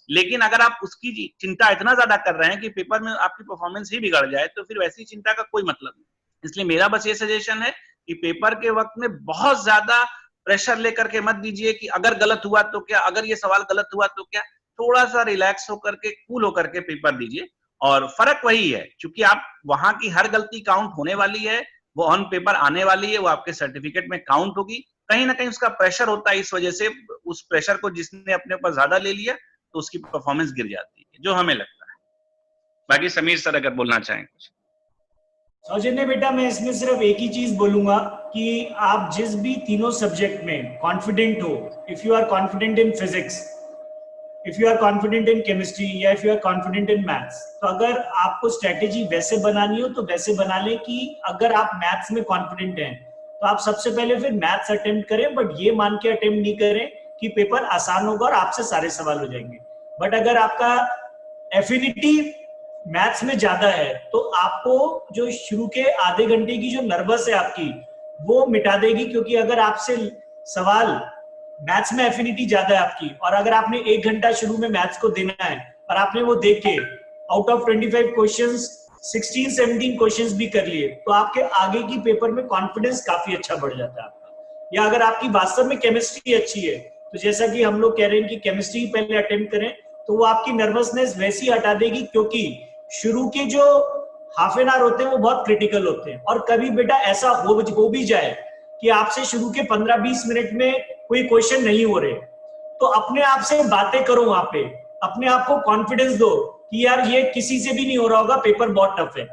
लेकिन अगर आप उसकी चिंता इतना ज्यादा कर रहे हैं कि पेपर में आपकी परफॉर्मेंस ही बिगड़ जाए तो फिर वैसी चिंता का कोई मतलब नहीं। इसलिए मेरा बस ये सजेशन है कि पेपर के वक्त में बहुत ज्यादा प्रेशर लेकर के मत दीजिए कि अगर गलत हुआ तो क्या, अगर ये सवाल गलत हुआ तो क्या। थोड़ा सा रिलैक्स होकर के, कूल होकर के पेपर दीजिए। और फर्क वही है, क्योंकि आप वहां की हर गलती काउंट होने वाली है, वो ऑन पेपर आने वाली है, वो आपके सर्टिफिकेट में काउंट होगी। कहीं ना कहीं उसका प्रेशर होता है, इस वजह से उस प्रेशर को जिसने अपने ऊपर ज्यादा ले लिया तो उसकी परफॉर्मेंस गिर जाती है, जो हमें लगता है। बाकी समीर सर अगर बोलना चाहें कुछ। सौजन्य बेटा, मैं इसमें सिर्फ एक ही चीज बोलूंगा कि आप जिस भी तीनों सब्जेक्ट में कॉन्फिडेंट हो, if you are confident in physics, if you are confident in chemistry या if you are confident in maths, तो अगर आपको स्ट्रेटेजी वैसे बनानी हो तो वैसे बना ले कि अगर आप मैथ्स में कॉन्फिडेंट हैं तो आप सबसे पहले फिर मैथ्स अटेम्प्ट करें, बट ये मान के अटेम्प्ट नहीं करें कि पेपर आसान होगा और आपसे सारे सवाल हो जाएंगे। बट अगर आपका एफिनिटी मैथ्स में ज्यादा है तो आपको जो शुरू के आधे घंटे की जो नर्वस है आपकी, वो मिटा देगी, क्योंकि अगर आपसे सवाल मैथ्स में एफिनिटी ज्यादा है आपकी और अगर आपने 1 घंटा शुरू में मैथ्स को देना है और आपने वो देख के आउट ऑफ 25 क्वेश्चंस 16-17 क्वेश्चंस भी कर लिए, तो आपके आगे की पेपर में कॉन्फिडेंस काफी अच्छा बढ़ जाता है आपका। या अगर आपकी वास्तव में केमिस्ट्री अच्छी है तो जैसा कि हम लोग कह रहे हैं कि केमिस्ट्री पहले अटेम्प्ट करें, तो वो आपकी नर्वसनेस वैसी हटा देगी, क्योंकि शुरू के जो हाफ एन आवर होते हैं वो बहुत क्रिटिकल होते हैं। और कभी बेटा ऐसा हो भी जाए कि आपसे शुरू के 15-20 मिनट में कोई क्वेश्चन नहीं हो रहे, तो अपने आप से बातें करो वहां पे, अपने आप को कॉन्फिडेंस दो कि यार ये किसी से भी नहीं हो रहा होगा, पेपर बहुत टफ है,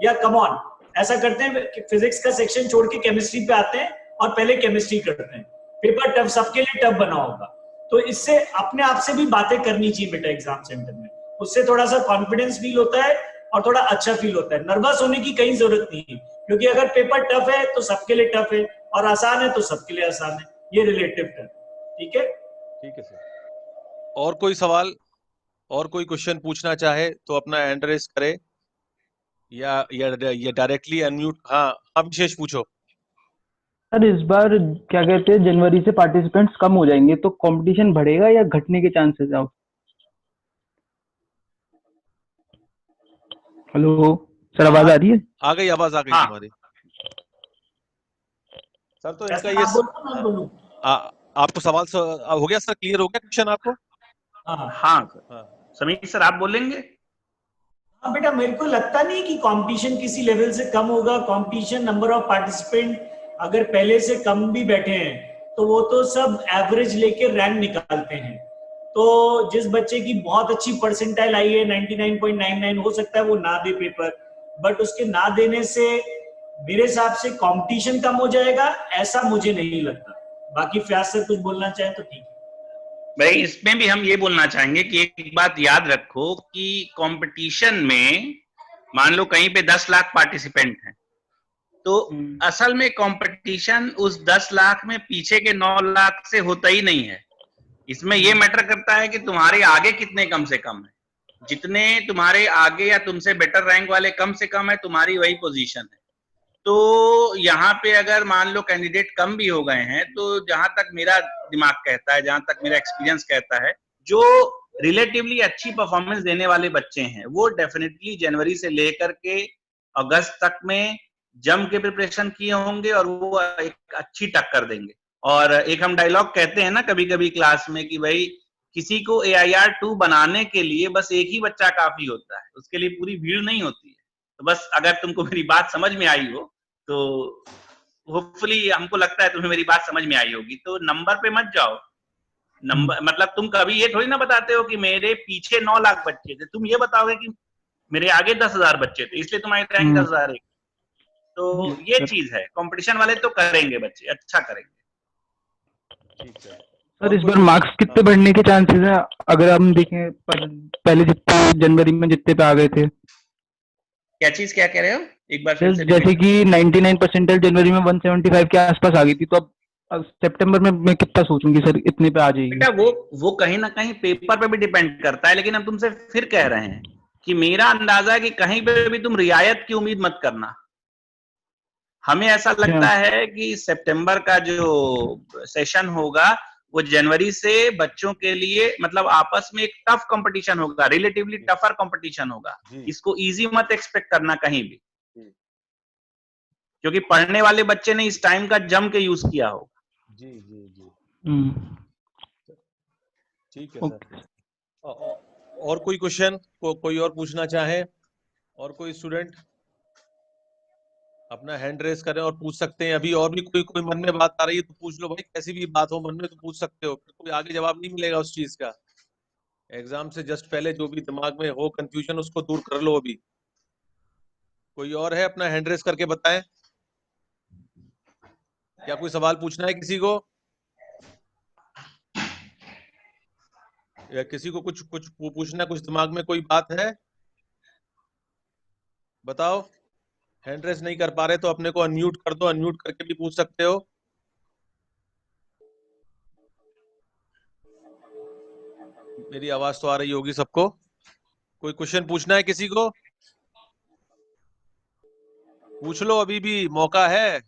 या कम ऑन ऐसा करते हैं कि फिजिक्स का सेक्शन छोड़ के केमिस्ट्री पे आते हैं और पहले केमिस्ट्री करते हैं। पेपर टफ, सबके लिए टफ बना होगा, तो इससे अपने आप से भी बातें करनी चाहिए बेटा एग्जाम सेंटर में, उससे थोड़ा सा कॉन्फिडेंस फील होता है और थोड़ा अच्छा फील होता है। नर्वस होने की कहीं जरूरत नहीं है, क्योंकि अगर पेपर टफ है तो सबके लिए टफ है और आसान है तो सबके लिए आसान है, ये रिलेटिव टर्म। ठीक है, ठीक है सर। और कोई सवाल, और कोई क्वेश्चन पूछना चाहे तो अपना हैंड रेस करे या डायरेक्टली अनम्यूट। हाँ हाँ विशेष पूछो। सर इस बार क्या कहते हैं, जनवरी से पार्टिसिपेंट्स कम हो जाएंगे तो कंपटीशन बढ़ेगा या घटने के चांसेस है? हेलो सर, आवाज आ रही है? आ गई आवाज, आ गई हाँ। तुम्हारी। सर तो ऐसे इसका आप बोलो ना, बोलूं? आपको सवाल हो गया सर, क्लियर हो गया क्वेश्चन आपको? हाँ हाँ समीर सर आप बोलेंगे? हाँ बेटा, मेरे को लगता नहीं कि कंपटीशन किसी लेवल से कम होगा। कंपटीशन, नंबर ऑफ पार्टिसिपेंट अगर पहले से कम भी बैठे हैं तो वो तो सब एवरेज लेके रैंक निकालते हैं। तो जिस बच्चे की बहुत अच्छी परसेंटाइल आई है 99.99, हो सकता है वो ना दे पेपर, बट उसके ना देने से मेरे हिसाब से कंपटीशन कम हो जाएगा, ऐसा मुझे नहीं लगता। बाकी फयाज सर कुछ बोलना चाहे तो ठीक है। भाई इसमें भी हम ये बोलना चाहेंगे कि एक बात याद रखो कि कंपटीशन में मान लो कहीं पे 10 लाख पार्टिसिपेंट हैं, तो असल में कंपटीशन उस 10 लाख में पीछे के 9 लाख से होता ही नहीं है। इसमें ये मैटर करता है कि तुम्हारे आगे कितने कम से कम है। जितने तुम्हारे आगे या तुमसे बेटर रैंक वाले कम से कम है, तुम्हारी वही पोजीशन है। तो यहाँ पे अगर मान लो कैंडिडेट कम भी हो गए हैं, तो जहां तक मेरा दिमाग कहता है, जहां तक मेरा एक्सपीरियंस कहता है, जो रिलेटिवली अच्छी परफॉर्मेंस देने वाले बच्चे हैं वो डेफिनेटली जनवरी से लेकर के अगस्त तक में जम के प्रिपरेशन किए होंगे और वो एक अच्छी टक्कर देंगे। और एक हम डायलॉग कहते हैं ना कभी कभी क्लास में कि भाई किसी को AIR 2 बनाने के लिए बस एक ही बच्चा काफी होता है, उसके लिए पूरी भीड़ नहीं होती है। तो बस अगर तुमको मेरी बात समझ में आई हो तो होपफुली हमको लगता है तुम्हें मेरी बात समझ में आई होगी। तो नंबर पे मत जाओ। नंबर मतलब तुम कभी ये थोड़ी ना बताते हो कि मेरे पीछे 9 लाख बच्चे थे, तुम ये बताओगे कि मेरे आगे 10,000 बच्चे थे इसलिए तुम्हारी रैंक 10,000 है। तो ये चीज है, कंपटीशन वाले तो करेंगे, बच्चे अच्छा करेंगे। ठीक है सर इस बार मार्क्स कितने बढ़ने के चांसेस हैं अगर हम देखें पहले जितने जनवरी में जितने पे आ गए थे? क्या चीज, क्या कह रहे हो एक बार फिर से? जैसे कि 99 परसेंटाइल जनवरी में 175 के आसपास आ गई थी, तो अब सितंबर में मैं कितना सोचूंगी सर इतने पे आ जाएगी? बेटा वो कहीं ना कहीं पेपर पे भी डिपेंड करता है, लेकिन हम तुमसे फिर कह रहे हैं कि मेरा अंदाजा है कि कहीं पे भी तुम रियायत की उम्मीद मत करना। हमें ऐसा लगता है कि सितंबर का जो सेशन होगा वो जनवरी से बच्चों के लिए मतलब आपस में एक टफ कंपटीशन होगा, रिलेटिवली टफर कंपटीशन होगा। इसको इजी मत एक्सपेक्ट करना कहीं भी, क्योंकि पढ़ने वाले बच्चे ने इस टाइम का जम के यूज किया होगा। जी जी जी ठीक है सर। और कोई क्वेश्चन कोई और पूछना चाहे? और कोई स्टूडेंट अपना हैंड रेस करें और पूछ सकते हैं। अभी और भी कोई मन में बात आ रही है तो पूछ लो भाई, कैसी भी बात हो मन में तो पूछ सकते हो, कोई आगे जवाब नहीं मिलेगा उस चीज का। एग्जाम से जस्ट पहले जो भी दिमाग में हो कंफ्यूजन उसको दूर कर लो। अभी कोई और है अपना हैंड रेस करके बताएं। क्या कोई सवाल पूछना है किसी को, या किसी को कुछ पूछना, कुछ दिमाग में कोई बात है बताओ। हैंड रेस नहीं कर पा रहे तो अपने को अनम्यूट कर दो, अनम्यूट करके भी पूछ सकते हो। मेरी आवाज तो आ रही होगी सबको। कोई क्वेश्चन पूछना है किसी को? पूछ लो, अभी भी मौका है।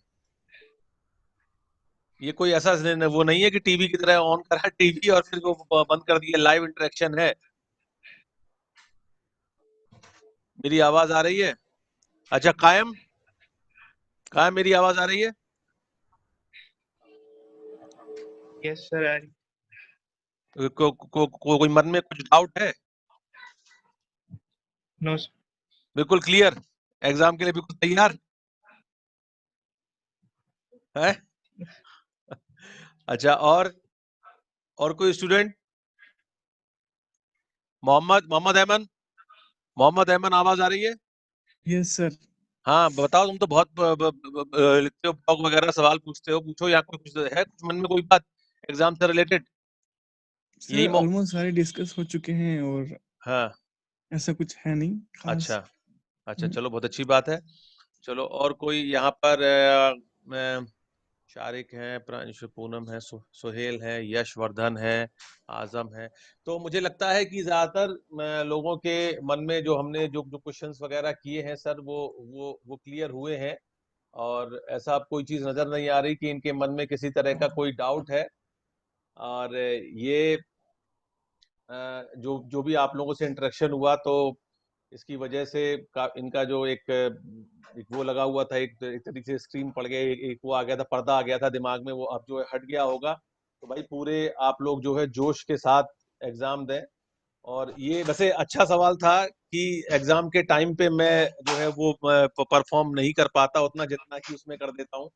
ये कोई ऐसा वो नहीं है कि टीवी की तरह ऑन करा टीवी और फिर वो बंद कर दिया। लाइव इंटरेक्शन है। मेरी आवाज आ रही है? अच्छा कायम मेरी आवाज आ रही है? यस सर आ रही। कोई मन में कुछ डाउट है? No sir. बिल्कुल क्लियर, एग्जाम के लिए बिल्कुल तैयार है? अच्छा और कोई स्टूडेंट? मोहम्मद अहमद आवाज आ रही है? Yes sir. हाँ बताओ, तुम तो बहुत लिखते हो, ब्लॉग वगैरह, सवाल पूछते हो, पूछो, या कोई कुछ है, कुछ मन में कोई बात एग्जाम से रिलेटेड? सर यही ऑलमोस्ट सारे डिस्कस हो चुके हैं और हाँ, ऐसा कुछ है नहीं खास। अच्छा अच्छा, हम्म। चलो बहुत अच्छी बात है। चलो, और कोई यहाँ पर शारिक हैं, प्रांशु, पूनम है, सुहेल है, यशवर्धन है, आजम है। तो मुझे लगता है कि ज्यादातर लोगों के मन में जो हमने जो जो क्वेश्चंस वगैरह किए हैं सर, वो क्लियर हुए हैं, और ऐसा अब कोई चीज नजर नहीं आ रही कि इनके मन में किसी तरह का कोई डाउट है। और ये जो जो भी आप लोगों से इंटरेक्शन हुआ, तो इसकी वजह से इनका जो एक वो लगा हुआ था, एक तरीके से स्क्रीन पड़ गया, एक वो आ गया था, पर्दा आ गया था दिमाग में, वो अब जो है हट गया होगा। तो भाई पूरे आप लोग जो है जोश के साथ एग्जाम दें। और ये वैसे अच्छा सवाल था कि एग्जाम के टाइम पे मैं जो है वो परफॉर्म नहीं कर पाता उतना जितना कि उसमें कर देता हूँ।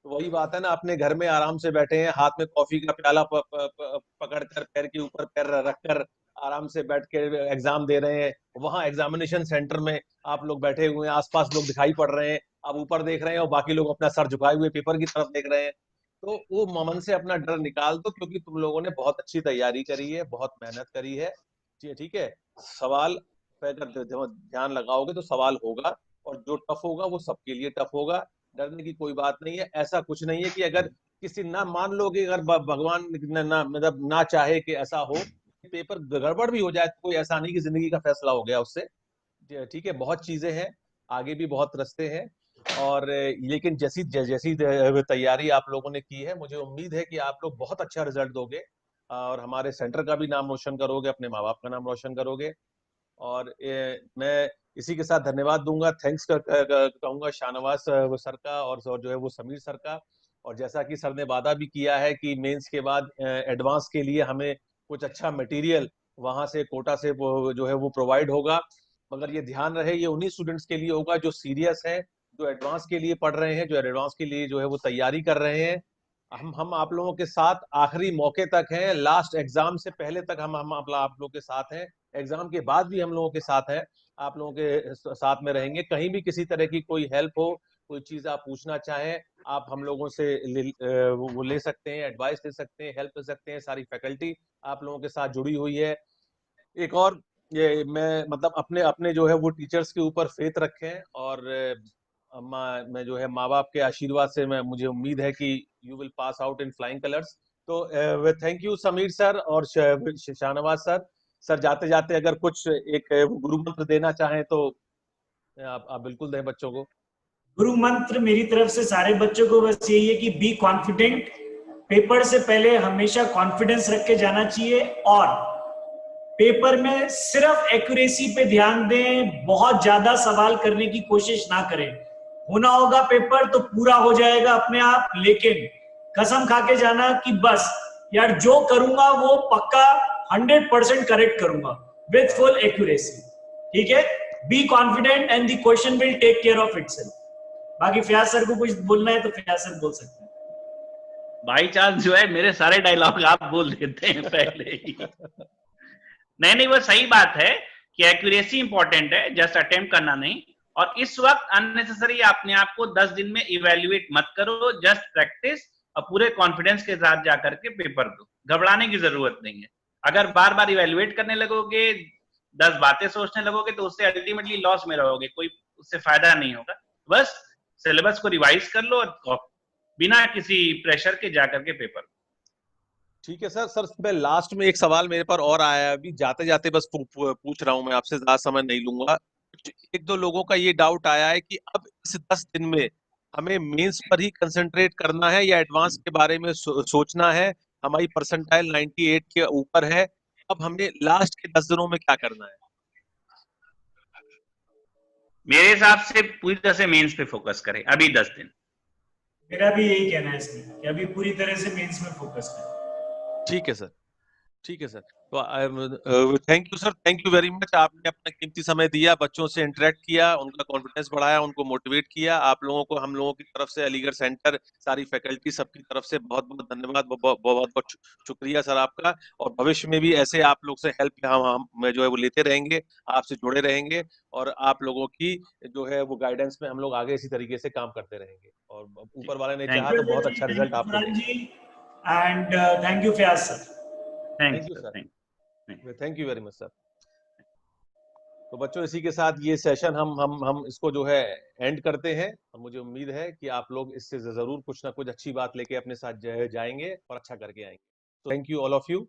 तो वही बात है ना, अपने घर में आराम से बैठे हैं, हाथ में कॉफी का प्याला पकड़ कर, पैर के ऊपर पैर रख कर आराम से बैठ के एग्जाम दे रहे हैं। वहां एग्जामिनेशन सेंटर में आप लोग बैठे हुए हैं, आसपास लोग दिखाई पड़ रहे हैं, आप ऊपर देख रहे हैं और बाकी लोग अपना सर झुकाए हुए पेपर की तरफ देख रहे हैं। तो वो मन से अपना डर निकाल दो, क्योंकि तुम लोगों ने बहुत अच्छी तैयारी करी है, बहुत मेहनत करी है। ठीक है, सवाल पे अगर ध्यान लगाओगे तो सवाल होगा, और जो टफ होगा वो सबके लिए टफ होगा। डरने की कोई बात नहीं है। ऐसा कुछ नहीं है कि अगर किसी ना मान लो कि अगर भगवान ना मतलब ना चाहे कि ऐसा हो, पेपर गड़बड़ भी हो जाए, तो कोई ऐसा नहीं कि जिंदगी का फैसला हो गया उससे। ठीक है, बहुत चीजें हैं, आगे भी बहुत रास्ते हैं। और लेकिन जैसी जैसी तैयारी आप लोगों ने की है, मुझे उम्मीद है कि आप लोग बहुत अच्छा रिजल्ट दोगे, और हमारे सेंटर का भी नाम रोशन करोगे, अपने माँ बाप का नाम रोशन करोगे। और मैं इसी के साथ धन्यवाद दूंगा, थैंक्स कहूंगा शाहनवाज सर का, और जो है वो समीर सर का। और जैसा कि सर ने वादा भी किया है कि मेंस के बाद एडवांस के लिए हमें कुछ अच्छा मटेरियल वहां से कोटा से जो है वो प्रोवाइड होगा। मगर ये ध्यान रहे, ये उन्हीं स्टूडेंट्स के लिए होगा जो सीरियस हैं, जो एडवांस के लिए पढ़ रहे हैं, जो एडवांस के लिए जो है वो तैयारी कर रहे हैं। हम आप लोगों के साथ आखिरी मौके तक हैं, लास्ट एग्जाम से पहले तक हम आप लोगों के साथ हैं, एग्जाम के बाद भी हम लोगों के साथ हैं, आप लोगों के साथ में रहेंगे। कहीं भी किसी तरह की कोई हेल्प हो, कोई चीज आप पूछना चाहें, आप हम लोगों से वो ले सकते हैं, एडवाइस ले सकते हैं, हेल्प ले सकते हैं। सारी फैकल्टी आप लोगों के साथ जुड़ी हुई है। एक और, ये मैं मतलब अपने अपने जो है वो टीचर्स के ऊपर फेथ रखें, और मैं जो है माँ बाप के आशीर्वाद से मैं मुझे उम्मीद है कि you will pass out in flying colours. तो थैंक यू समीर सर और शाहनवाज सर। सर जाते जाते अगर कुछ एक गुरु मंत्र देना चाहें तो आप बिल्कुल दें बच्चों को। गुरु मंत्र मेरी तरफ से सारे बच्चों को बस यही है कि बी कॉन्फिडेंट, पेपर से पहले हमेशा कॉन्फिडेंस रख के जाना चाहिए, और पेपर में सिर्फ एक्यूरेसी पे ध्यान दें, बहुत ज्यादा सवाल करने की कोशिश ना करें। होना होगा पेपर तो पूरा हो जाएगा अपने आप, लेकिन कसम खा के जाना कि बस यार जो करूंगा वो पक्का 100% करेक्ट करूंगा विथ फुल एक्यूरेसी। ठीक है, be confident and the question will take care of itself. बाकी फयाज सर को कुछ बोलना है तो फयाज सर बोल सकते हैं। बाई चांस जो है मेरे सारे डायलॉग आप बोल देते हैं पहले ही। नहीं, वो सही बात है कि एक्यूरेसी इंपॉर्टेंट है, जस्ट अटेम्प्ट करना नहीं। और इस वक्त अननेसेसरी अपने आप को 10 दिन में इवेल्युएट मत करो, जस्ट प्रैक्टिस और पूरे कॉन्फिडेंस के साथ जाकर के पेपर दो, घबराने की जरूरत नहीं है। अगर बार बार इवेल्युएट करने लगोगे, 10 बातें सोचने लगोगे, तो उससे अल्टीमेटली लॉस में रहोगे, कोई उससे फायदा नहीं होगा। बस सिलेबस को रिवाइज कर लो और बिना किसी प्रेशर के जाकर के पेपर। ठीक है सर। सर मैं लास्ट में एक सवाल मेरे पर और आया है, अभी जाते जाते बस पूछ रहा हूं, मैं आपसे ज्यादा समय नहीं लूंगा। एक दो लोगों का ये डाउट आया है कि अब इस 10 दिन में हमें मेंस पर ही कंसंट्रेट करना है या एडवांस के बारे में सोचना है। हमारी परसेंटाइल 98 के ऊपर है, अब हमें लास्ट के 10 दिनों में क्या करना है? मेरे हिसाब से पूरी तरह से मेंस पे फोकस करें अभी 10 दिन। मेरा भी यही कहना है इसमें कि अभी पूरी तरह से मेंस में फोकस करें। ठीक है सर। ठीक है सर। तो thank you sir, thank you very much. आपने अपना कीमती समय दिया, बच्चों से इंटरेक्ट किया, उनका कॉन्फिडेंस बढ़ाया, उनको मोटिवेट किया। आप लोगों को, हम लोगों की तरफ से, अलीगढ़ सेंटर, सारी फैकल्टी, सबकी तरफ से बहुत बहुत धन्यवाद, बहुत बहुत शुक्रिया सर आपका। और भविष्य में भी ऐसे आप लोग से हेल्प हम जो है वो लेते रहेंगे, आपसे जुड़े रहेंगे, और आप लोगों की जो है वो गाइडेंस में हम लोग आगे इसी तरीके से काम करते रहेंगे, और ऊपर वाले ने चाहा तो बहुत अच्छा रिजल्ट आपको देंगे। And thank you Fayaz sir. Thank you sir, thank you very much sir. तो बच्चों, इसी के साथ ये सेशन हम इसको जो है एंड करते हैं, और मुझे उम्मीद है कि आप लोग इससे जरूर कुछ ना कुछ अच्छी बात लेके अपने साथ जाएंगे और अच्छा करके आएंगे। तो thank you all of you,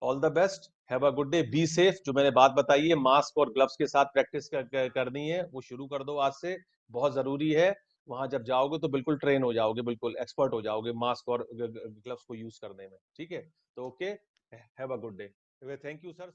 all the best, have a good day, be safe. जो मैंने बात बताई है, मास्क और ग्लव्स के साथ प्रैक्टिस करनी है, वो शुरू कर दो आज से, बहुत जरूरी है। वहां जब जाओगे तो बिल्कुल ट्रेन हो जाओगे, बिल्कुल एक्सपर्ट हो जाओगे मास्क और ग्लव्स को यूज करने में। ठीक है, तो okay, have a good day, thank you sir.